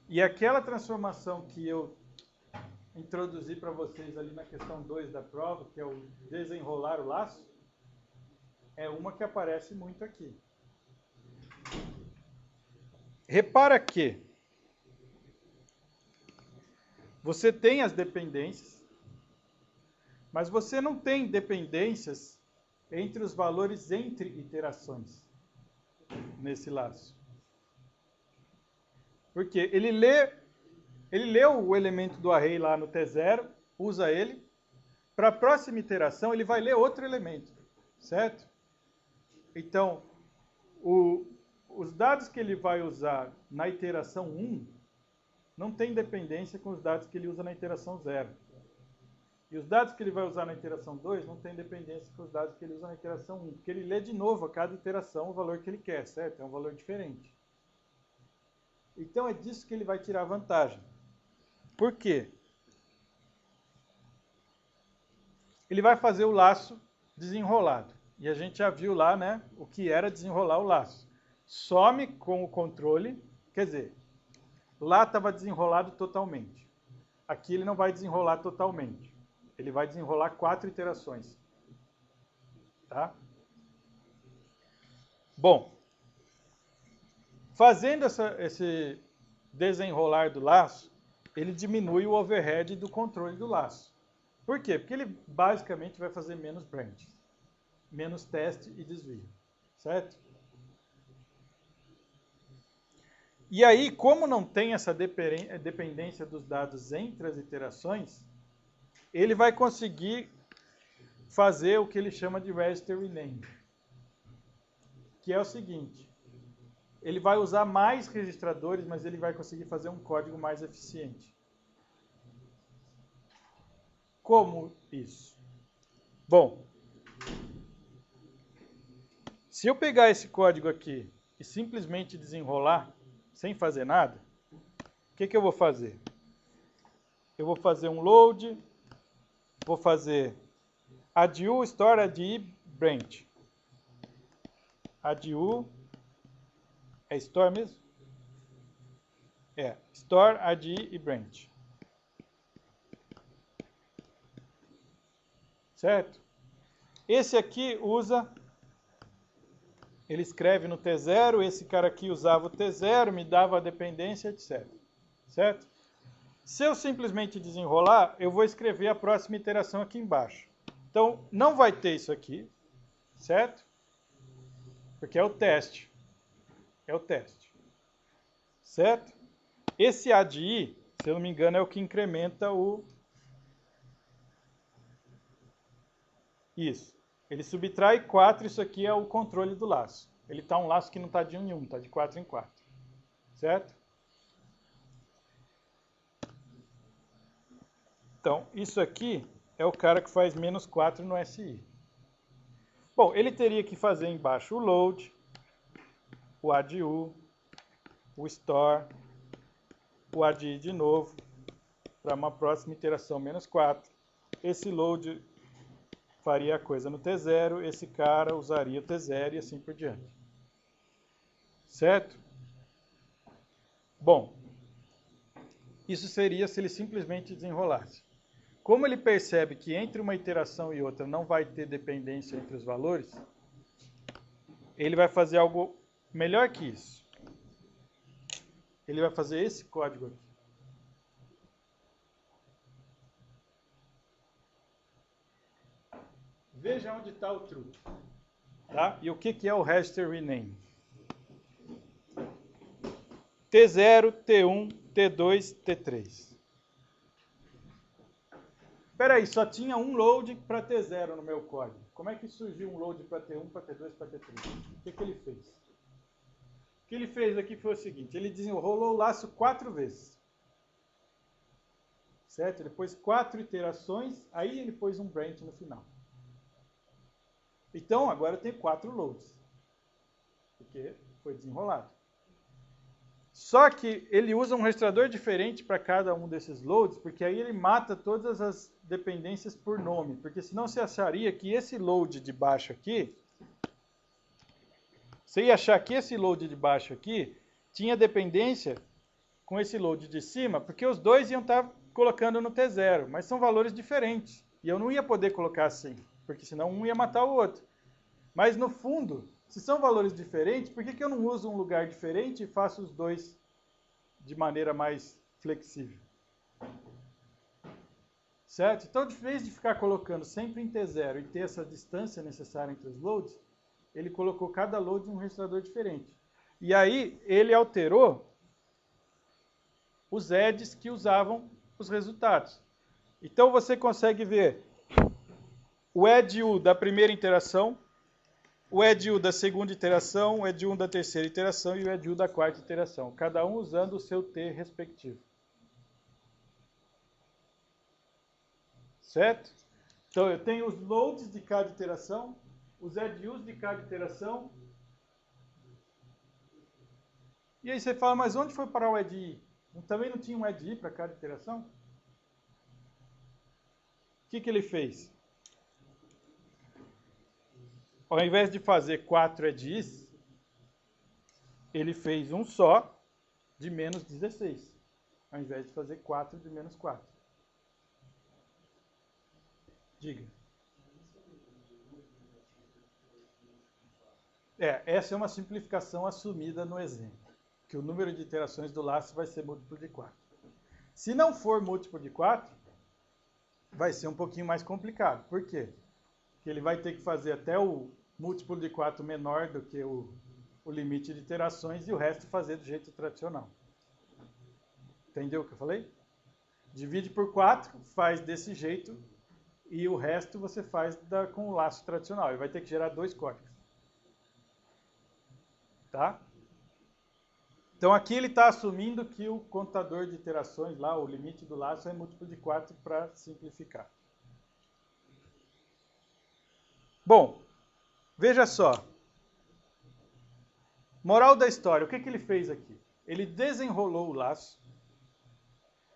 [SPEAKER 1] E aquela transformação que eu introduzi para vocês ali na questão 2 da prova, que é o desenrolar o laço, é uma que aparece muito aqui. Repara que você tem as dependências, mas você não tem dependências entre os valores entre iterações nesse laço. Porque ele leu o elemento do array lá no T0, usa ele. Para a próxima iteração, ele vai ler outro elemento, certo? Então, os dados que ele vai usar na iteração 1 não tem dependência com os dados que ele usa na iteração 0. E os dados que ele vai usar na iteração 2 não tem dependência com os dados que ele usa na iteração 1, porque ele lê de novo a cada iteração o valor que ele quer, certo? É um valor diferente. Então é disso que ele vai tirar vantagem. Por quê? Ele vai fazer o laço desenrolado. E a gente já viu lá, né, o que era desenrolar o laço. Some com o controle, quer dizer, lá estava desenrolado totalmente. Aqui ele não vai desenrolar totalmente. Ele vai desenrolar 4 iterações. Tá? Bom, fazendo esse desenrolar do laço, ele diminui o overhead do controle do laço. Por quê? Porque ele basicamente vai fazer menos branches, menos teste e desvio, certo? E aí, como não tem essa dependência dos dados entre as iterações, ele vai conseguir fazer o que ele chama de register rename, que é o seguinte: ele vai usar mais registradores, mas ele vai conseguir fazer um código mais eficiente. Como isso? Bom, se eu pegar esse código aqui e simplesmente desenrolar, sem fazer nada, o que eu vou fazer? Eu vou fazer um load, vou fazer addu, store, addi, branch. Addu é store mesmo? É, store, addi e branch. Certo? Esse aqui usa, ele escreve no T0, esse cara aqui usava o T0, me dava a dependência, etc. Certo? Se eu simplesmente desenrolar, eu vou escrever a próxima iteração aqui embaixo. Então, não vai ter isso aqui, certo? Porque é o teste. É o teste. Certo? Esse ADI, se eu não me engano, é o que incrementa o... Isso. Ele subtrai 4, isso aqui é o controle do laço. Ele está um laço que não está de 1 em 1, está de 4 em 4. Certo? Então, isso aqui é o cara que faz menos 4 no SI. Bom, ele teria que fazer embaixo o load, o addu, o store, o addi de novo, para uma próxima iteração menos 4. Esse load faria a coisa no T0, esse cara usaria o T0 e assim por diante. Certo? Bom, isso seria se ele simplesmente desenrolasse. Como ele percebe que entre uma iteração e outra não vai ter dependência entre os valores, ele vai fazer algo melhor que isso. Ele vai fazer esse código aqui. Veja onde está o truque. Tá? E o que é o register rename? T0, T1, T2, T3. Espera aí, só tinha um load para T0 no meu código. Como é que surgiu um load para T1, para T2, para T3? O que ele fez? O que ele fez aqui foi o seguinte: ele desenrolou o laço 4 vezes. Certo? Ele pôs 4 iterações, aí ele pôs um branch no final. Então, agora tem 4 loads. Porque foi desenrolado. Só que ele usa um registrador diferente para cada um desses loads, porque aí ele mata todas as dependências por nome. Porque senão você acharia que esse load de baixo aqui, você ia achar que esse load de baixo aqui tinha dependência com esse load de cima, porque os dois iam estar colocando no T0, mas são valores diferentes. E eu não ia poder colocar assim, porque senão um ia matar o outro. Mas no fundo, se são valores diferentes, por que eu não uso um lugar diferente e faço os dois de maneira mais flexível? Certo? Então, de vez de ficar colocando sempre em T0 e ter essa distância necessária entre os loads, ele colocou cada load em um registrador diferente. E aí, ele alterou os edges que usavam os resultados. Então, você consegue ver o edu da primeira interação, o edu da segunda iteração, o edu da terceira iteração e o edu da quarta iteração, cada um usando o seu T respectivo. certo? Então, eu tenho os loads de cada iteração, os EDUs de cada iteração. E aí você fala, mas onde foi parar o EDI? Também não tinha um EDI para cada iteração? O que ele fez? Ao invés de fazer 4 EDIs, ele fez um só de menos 16, ao invés de fazer 4 de menos 4. Diga. Essa é uma simplificação assumida no exemplo, que o número de iterações do laço vai ser múltiplo de 4. Se não for múltiplo de 4, vai ser um pouquinho mais complicado. Por quê? Porque ele vai ter que fazer até o múltiplo de 4 menor do que o limite de iterações e o resto fazer do jeito tradicional. Entendeu o que eu falei? Divide por 4, faz desse jeito e o resto você faz com o laço tradicional. Ele vai ter que gerar 2 códigos. Tá? Então aqui ele está assumindo que o contador de iterações lá, o limite do laço é múltiplo de 4 para simplificar. Bom, veja só. Moral da história, o que ele fez aqui? Ele desenrolou o laço,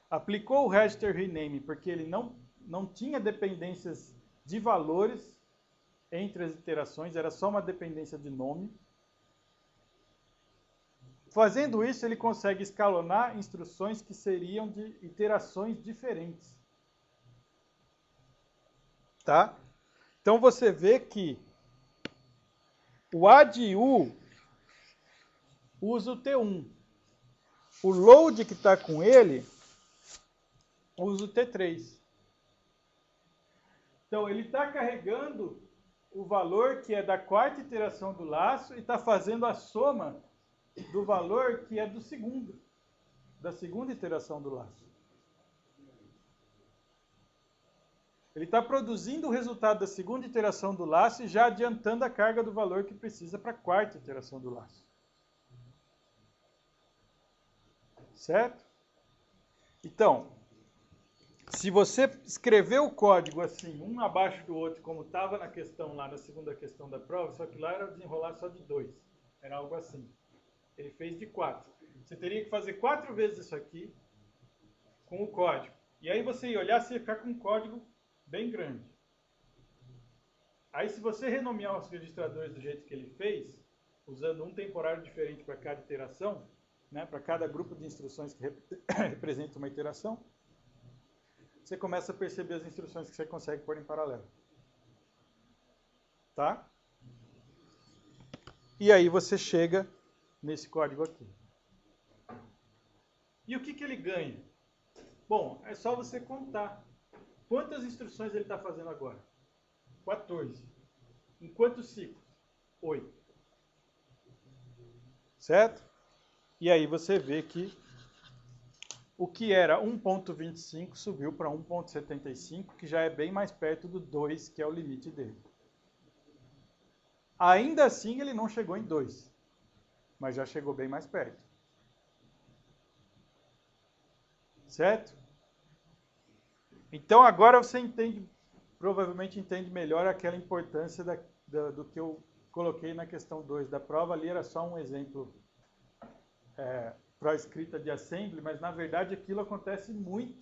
[SPEAKER 1] aplicou o register rename porque ele não tinha dependências de valores entre as iterações, era só uma dependência de nome. Fazendo isso, ele consegue escalonar instruções que seriam de iterações diferentes. Tá? Então você vê que o ADU usa o T1. O load que está com ele usa o T3. Então ele está carregando o valor que é da quarta iteração do laço e está fazendo a soma do valor que é da segunda iteração do laço. Ele está produzindo o resultado da segunda iteração do laço e já adiantando a carga do valor que precisa para a quarta iteração do laço. Certo? Então, se você escrever o código assim, um abaixo do outro, como estava na questão lá, na segunda questão da prova, só que lá era desenrolar só de 2. Era algo assim. Ele fez de 4. Você teria que fazer 4 vezes isso aqui com o código. E aí você ia olhar, você ia ficar com um código bem grande. Aí se você renomear os registradores do jeito que ele fez, usando um temporário diferente para cada iteração, né, para cada grupo de instruções que representa uma iteração, você começa a perceber as instruções que você consegue pôr em paralelo. Tá? E aí você chega nesse código aqui. E o que ele ganha? Bom, é só você contar. Quantas instruções ele está fazendo agora? 14. Em quantos ciclos? 8. Certo? E aí você vê que o que era 1.25 subiu para 1.75, que já é bem mais perto do 2, que é o limite dele. Ainda assim, ele não chegou em 2, mas já chegou bem mais perto. Certo? Então agora você entende, provavelmente entende melhor aquela importância do que eu coloquei na questão 2 da prova. Ali era só um exemplo para a escrita de assembly, mas na verdade aquilo acontece muito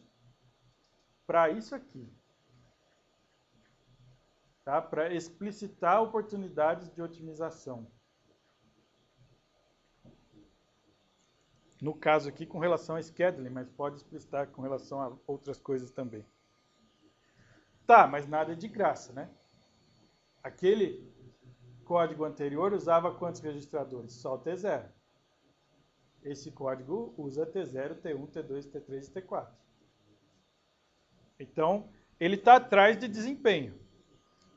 [SPEAKER 1] para isso aqui. Tá? Para explicitar oportunidades de otimização. No caso aqui com relação a scheduling, mas pode explicitar com relação a outras coisas também. Tá, mas nada é de graça, né? Aquele código anterior usava quantos registradores? Só o T0. Esse código usa T0, T1, T2, T3 e T4. Então, ele está atrás de desempenho,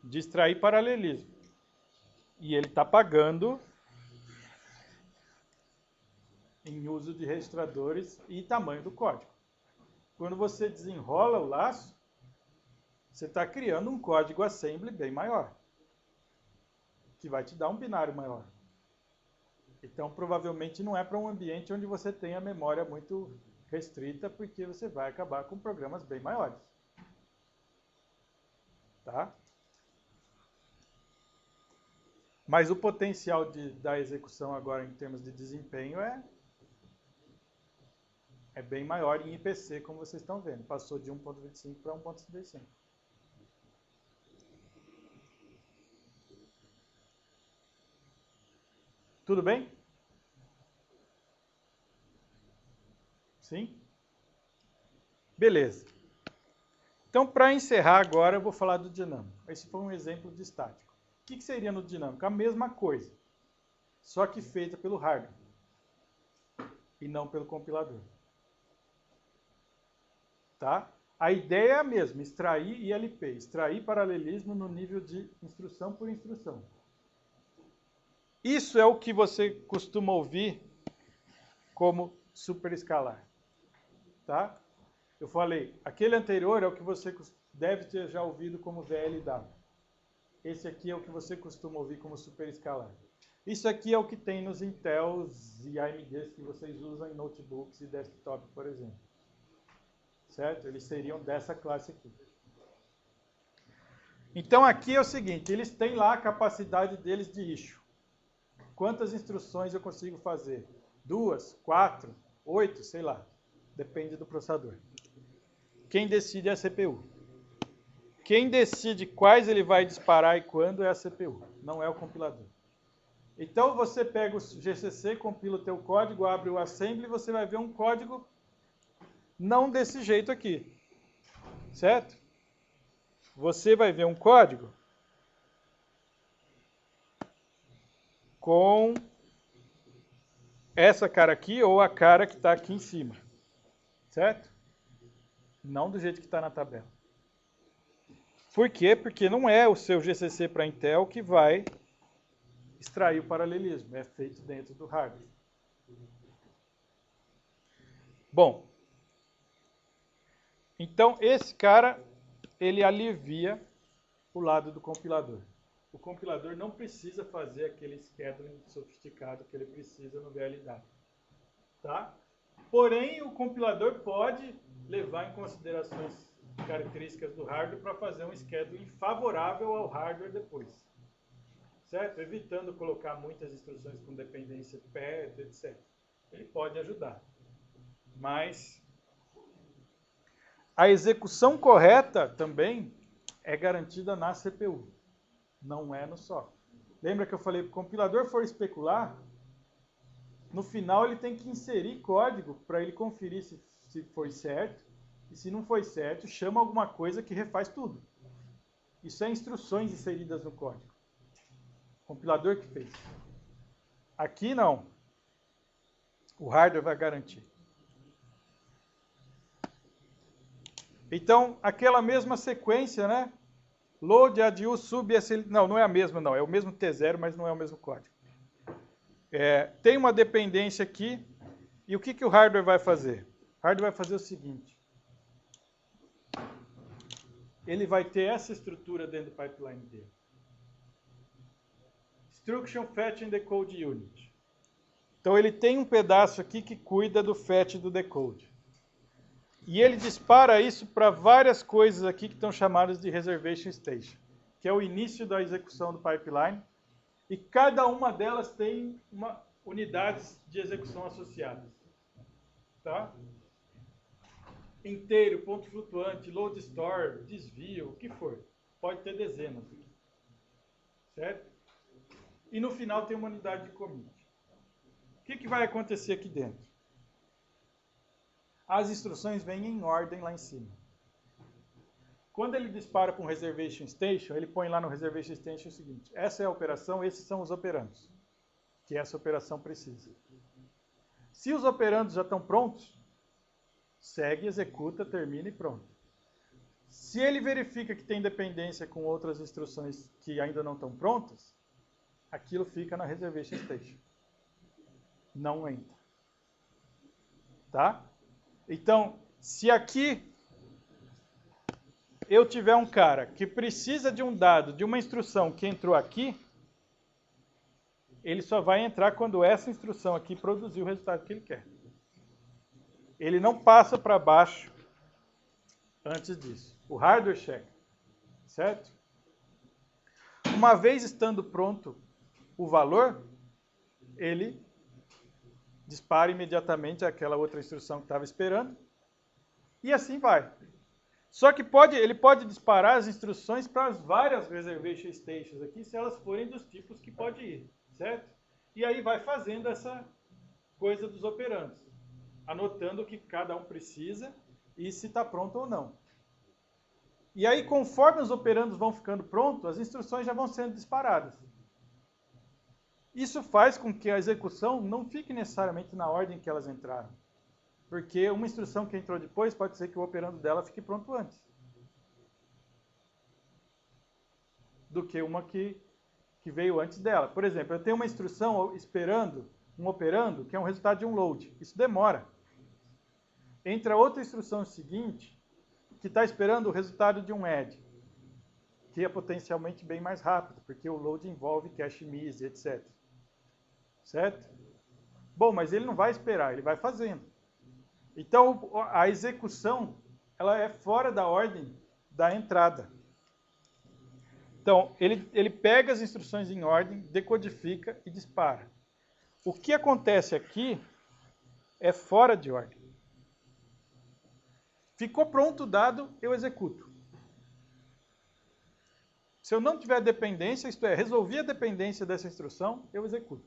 [SPEAKER 1] de extrair paralelismo. E ele está pagando em uso de registradores e tamanho do código. Quando você desenrola o laço, você está criando um código assembly bem maior, que vai te dar um binário maior. Então, provavelmente não é para um ambiente onde você tenha memória muito restrita, porque você vai acabar com programas bem maiores. tá? Mas o potencial da execução agora em termos de desempenho é bem maior em IPC, como vocês estão vendo. Passou de 1.25 para 1.55. Tudo bem? Sim? Beleza. Então, para encerrar agora, eu vou falar do dinâmico. Esse foi um exemplo de estático. O que seria no dinâmico? A mesma coisa, só que feita pelo hardware e não pelo compilador. Tá? A ideia é a mesma, extrair ILP, extrair paralelismo no nível de instrução por instrução. Isso é o que você costuma ouvir como superescalar. Tá? Eu falei, aquele anterior é o que você deve ter já ouvido como VLW. Esse aqui é o que você costuma ouvir como superescalar. Isso aqui é o que tem nos Intels e AMDs que vocês usam em notebooks e desktop, por exemplo. Certo? Eles seriam dessa classe aqui. Então aqui é o seguinte, eles têm lá a capacidade deles de issue. Quantas instruções eu consigo fazer? 2, 4, 8, sei lá. Depende do processador. Quem decide é a CPU. Quem decide quais ele vai disparar e quando é a CPU, não é o compilador. Então você pega o GCC, compila o teu código, abre o assembly e você vai ver um código não desse jeito aqui. Certo? Você vai ver um código com essa cara aqui ou a cara que está aqui em cima. Certo? Não do jeito que está na tabela. Por quê? Porque não é o seu GCC para Intel que vai extrair o paralelismo. É feito dentro do hardware. Bom, então esse cara, ele alivia o lado do compilador. O compilador não precisa fazer aquele scheduling sofisticado que ele precisa no VLW. Tá? Porém, o compilador pode levar em considerações características do hardware para fazer um scheduling favorável ao hardware depois. Certo? Evitando colocar muitas instruções com dependência perto, etc. Ele pode ajudar. Mas a execução correta também é garantida na CPU. Não é no software. Lembra que eu falei que o compilador for especular, no final ele tem que inserir código para ele conferir se foi certo. E se não foi certo, chama alguma coisa que refaz tudo. Isso é instruções inseridas no código. O compilador que fez. Aqui não. O hardware vai garantir. Então, aquela mesma sequência, né? Load, ADU, sub, SL... Não é a mesma, não. É o mesmo T0, mas não é o mesmo código. Tem uma dependência aqui. E o que o hardware vai fazer? O hardware vai fazer o seguinte. Ele vai ter essa estrutura dentro do pipeline dele. Instruction Fetch and Decode Unit. Então ele tem um pedaço aqui que cuida do fetch e do decode. E ele dispara isso para várias coisas aqui que estão chamadas de Reservation Station, que é o início da execução do pipeline. E cada uma delas tem unidades de execução associadas. Tá? Inteiro, ponto flutuante, load store, desvio, o que for. Pode ter dezenas. Certo? E no final tem uma unidade de commit. O que vai acontecer aqui dentro? As instruções vêm em ordem lá em cima. Quando ele dispara para um Reservation Station, ele põe lá no Reservation Station o seguinte: essa é a operação, esses são os operandos que essa operação precisa. Se os operandos já estão prontos, segue, executa, termina e pronto. Se ele verifica que tem dependência com outras instruções que ainda não estão prontas, aquilo fica na Reservation Station. Não entra. Tá? Então, se aqui eu tiver um cara que precisa de um dado, de uma instrução que entrou aqui, ele só vai entrar quando essa instrução aqui produzir o resultado que ele quer. Ele não passa para baixo antes disso. O hardware checa. Certo? uma vez estando pronto o valor, ele dispara imediatamente aquela outra instrução que estava esperando, e assim vai. Só que ele pode disparar as instruções para as várias reservation stations aqui, se elas forem dos tipos que pode ir, certo? E aí vai fazendo essa coisa dos operandos, anotando o que cada um precisa e se está pronto ou não. E aí, conforme os operandos vão ficando prontos, as instruções já vão sendo disparadas. Isso faz com que a execução não fique necessariamente na ordem que elas entraram. Porque uma instrução que entrou depois, pode ser que o operando dela fique pronto antes do que uma que veio antes dela. Por exemplo, eu tenho uma instrução esperando um operando, que é um resultado de um load. Isso demora. Entra outra instrução seguinte, que está esperando o resultado de um add, que é potencialmente bem mais rápido, porque o load envolve cache miss, etc. Certo? Bom, mas ele não vai esperar, ele vai fazendo. Então, a execução ela é fora da ordem da entrada. Então, ele pega as instruções em ordem, decodifica e dispara. O que acontece aqui é fora de ordem. Ficou pronto o dado, eu executo. Se eu não tiver dependência, isto é, resolvi a dependência dessa instrução, eu executo.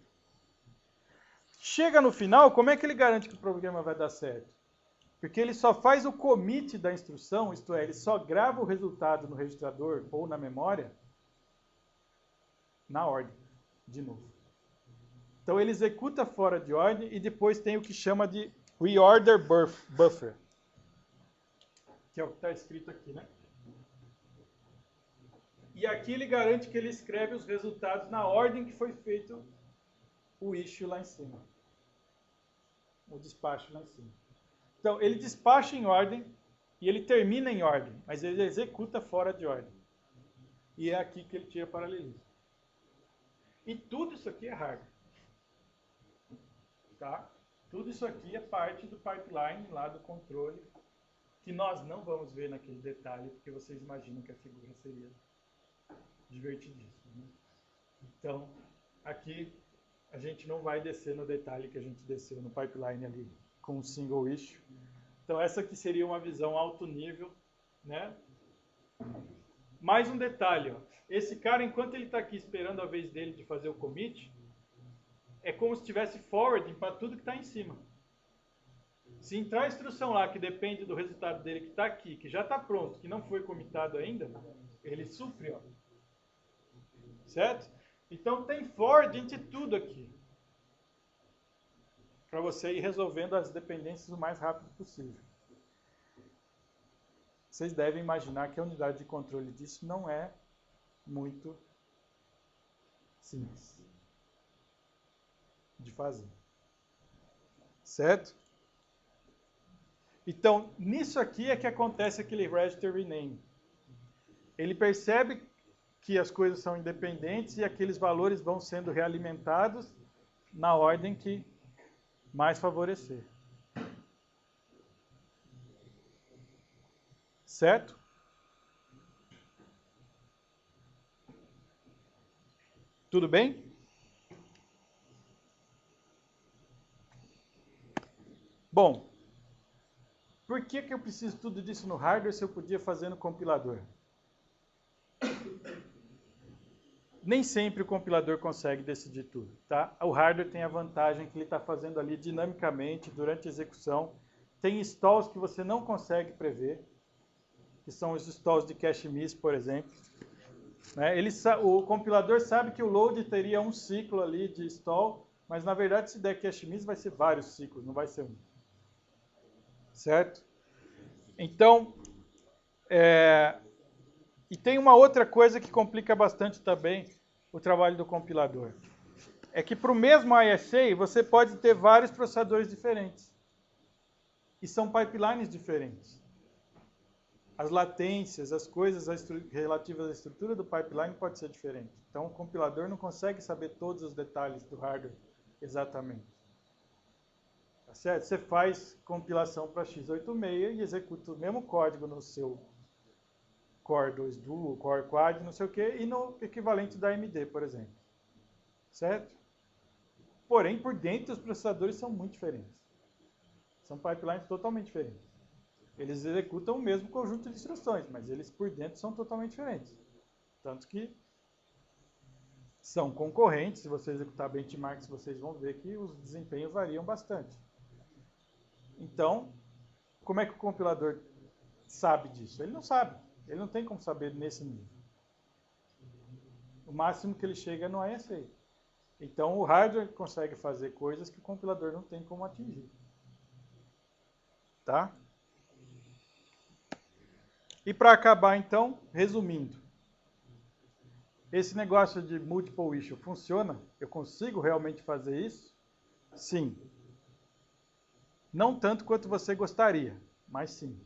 [SPEAKER 1] Chega no final, como é que ele garante que o programa vai dar certo? Porque ele só faz o commit da instrução, isto é, ele só grava o resultado no registrador ou na memória, na ordem, de novo. Então ele executa fora de ordem e depois tem o que chama de reorder buffer, que é o que está escrito aqui, né? E aqui ele garante que ele escreve os resultados na ordem que foi feito o issue lá em cima. O despacho lá em cima. Então, ele despacha em ordem e ele termina em ordem, mas ele executa fora de ordem. E é aqui que ele tira paralelismo. E tudo isso aqui é hardware. Tá? Tudo isso aqui é parte do pipeline lá do controle, que nós não vamos ver naquele detalhe, porque vocês imaginam que a figura seria divertidíssima. Né? Então, aqui a gente não vai descer no detalhe que a gente desceu no pipeline ali com o single issue. Então, essa aqui seria uma visão alto nível, né? Mais um detalhe, ó. Esse cara, enquanto ele está aqui esperando a vez dele de fazer o commit, é como se tivesse forwarding para tudo que está em cima. Se entrar a instrução lá que depende do resultado dele que está aqui, que já está pronto, que não foi commitado ainda, ele sofre, ó. Certo? Então tem forwarding de tudo aqui. Para você ir resolvendo as dependências o mais rápido possível. Vocês devem imaginar que a unidade de controle disso não é muito simples de fazer. Certo? Então, nisso aqui é que acontece aquele register rename. Ele percebe que as coisas são independentes e aqueles valores vão sendo realimentados na ordem que mais favorecer. Certo? Tudo bem? Bom, por que eu preciso tudo disso no hardware se eu podia fazer no compilador? Nem sempre o compilador consegue decidir tudo, tá? O hardware tem a vantagem que ele está fazendo ali dinamicamente, durante a execução. Tem stalls que você não consegue prever, que são os stalls de cache miss, por exemplo. Né? O compilador sabe que o load teria um ciclo ali de stall, mas na verdade se der cache miss vai ser vários ciclos, não vai ser um. Certo? Então, e tem uma outra coisa que complica bastante também o trabalho do compilador. É que para o mesmo ISA você pode ter vários processadores diferentes. E são pipelines diferentes. As latências, as coisas relativas à estrutura do pipeline pode ser diferente. Então o compilador não consegue saber todos os detalhes do hardware exatamente. Tá certo? Você faz compilação para x86 e executa o mesmo código no seu Core 2 Duo, Core Quad, não sei o que, e no equivalente da AMD, por exemplo. Certo? Porém, por dentro, os processadores são muito diferentes. São pipelines totalmente diferentes. Eles executam o mesmo conjunto de instruções, mas eles por dentro são totalmente diferentes. Tanto que são concorrentes. Se você executar benchmarks, vocês vão ver que os desempenhos variam bastante. Então, como é que o compilador sabe disso? Ele não sabe. Ele não tem como saber nesse nível. O máximo que ele chega é no ISA. Então, o hardware consegue fazer coisas que o compilador não tem como atingir. Tá? E para acabar, então, resumindo. Esse negócio de multiple issue funciona? Eu consigo realmente fazer isso? Sim. Não tanto quanto você gostaria, mas sim.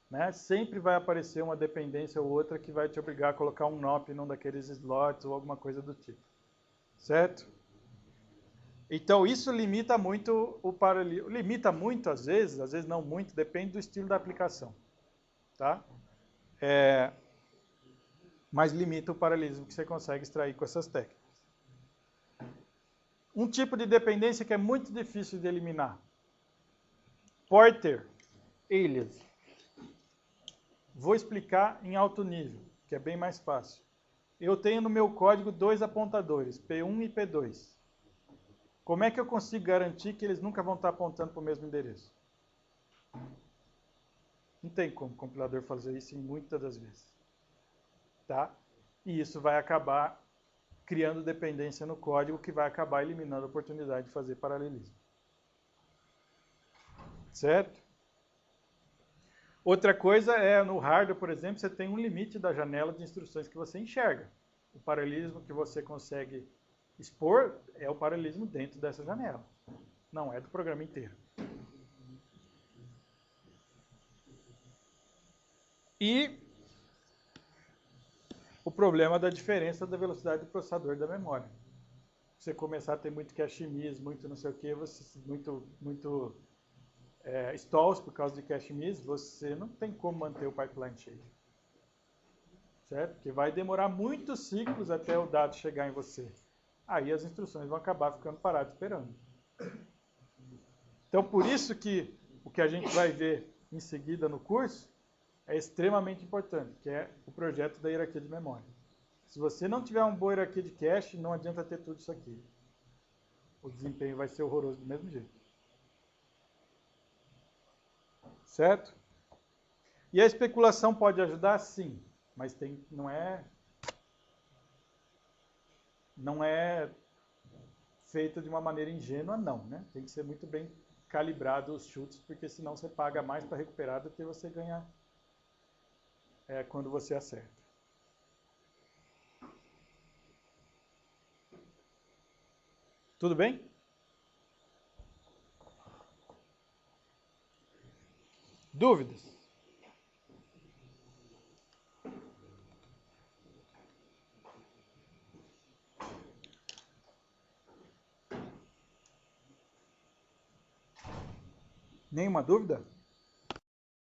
[SPEAKER 1] Né? Sempre vai aparecer uma dependência ou outra que vai te obrigar a colocar um NOP num daqueles slots ou alguma coisa do tipo. Certo? Então, isso limita muito o paralelismo. Limita muito, às vezes não muito, depende do estilo da aplicação. Tá? Mas limita o paralelismo que você consegue extrair com essas técnicas. Um tipo de dependência que é muito difícil de eliminar. Pointer alias. Vou explicar em alto nível, que é bem mais fácil. Eu tenho no meu código dois apontadores, P1 e P2. Como é que eu consigo garantir que eles nunca vão estar apontando para o mesmo endereço? Não tem como o compilador fazer isso em muitas das vezes. Tá? E isso vai acabar criando dependência no código, que vai acabar eliminando a oportunidade de fazer paralelismo. Certo? Outra coisa é, no hardware, por exemplo, você tem um limite da janela de instruções que você enxerga. O paralelismo que você consegue expor é o paralelismo dentro dessa janela. Não é do programa inteiro. E o problema da diferença da velocidade do processador e da memória. Você começar a ter muito cache miss, muito não sei o que, muito stalls por causa de cache miss, você não tem como manter o pipeline cheio. Certo? Porque vai demorar muitos ciclos até o dado chegar em você. Aí as instruções vão acabar ficando paradas esperando. Então, por isso que o que a gente vai ver em seguida no curso é extremamente importante, que é o projeto da hierarquia de memória. Se você não tiver uma boa hierarquia de cache, não adianta ter tudo isso aqui. O desempenho vai ser horroroso do mesmo jeito. Certo? E a especulação pode ajudar? Sim, mas não é feita de uma maneira ingênua, não. Né? Tem que ser muito bem calibrado os chutes, porque senão você paga mais para recuperar do que você ganha quando você acerta. Tudo bem? Dúvidas? Nenhuma dúvida?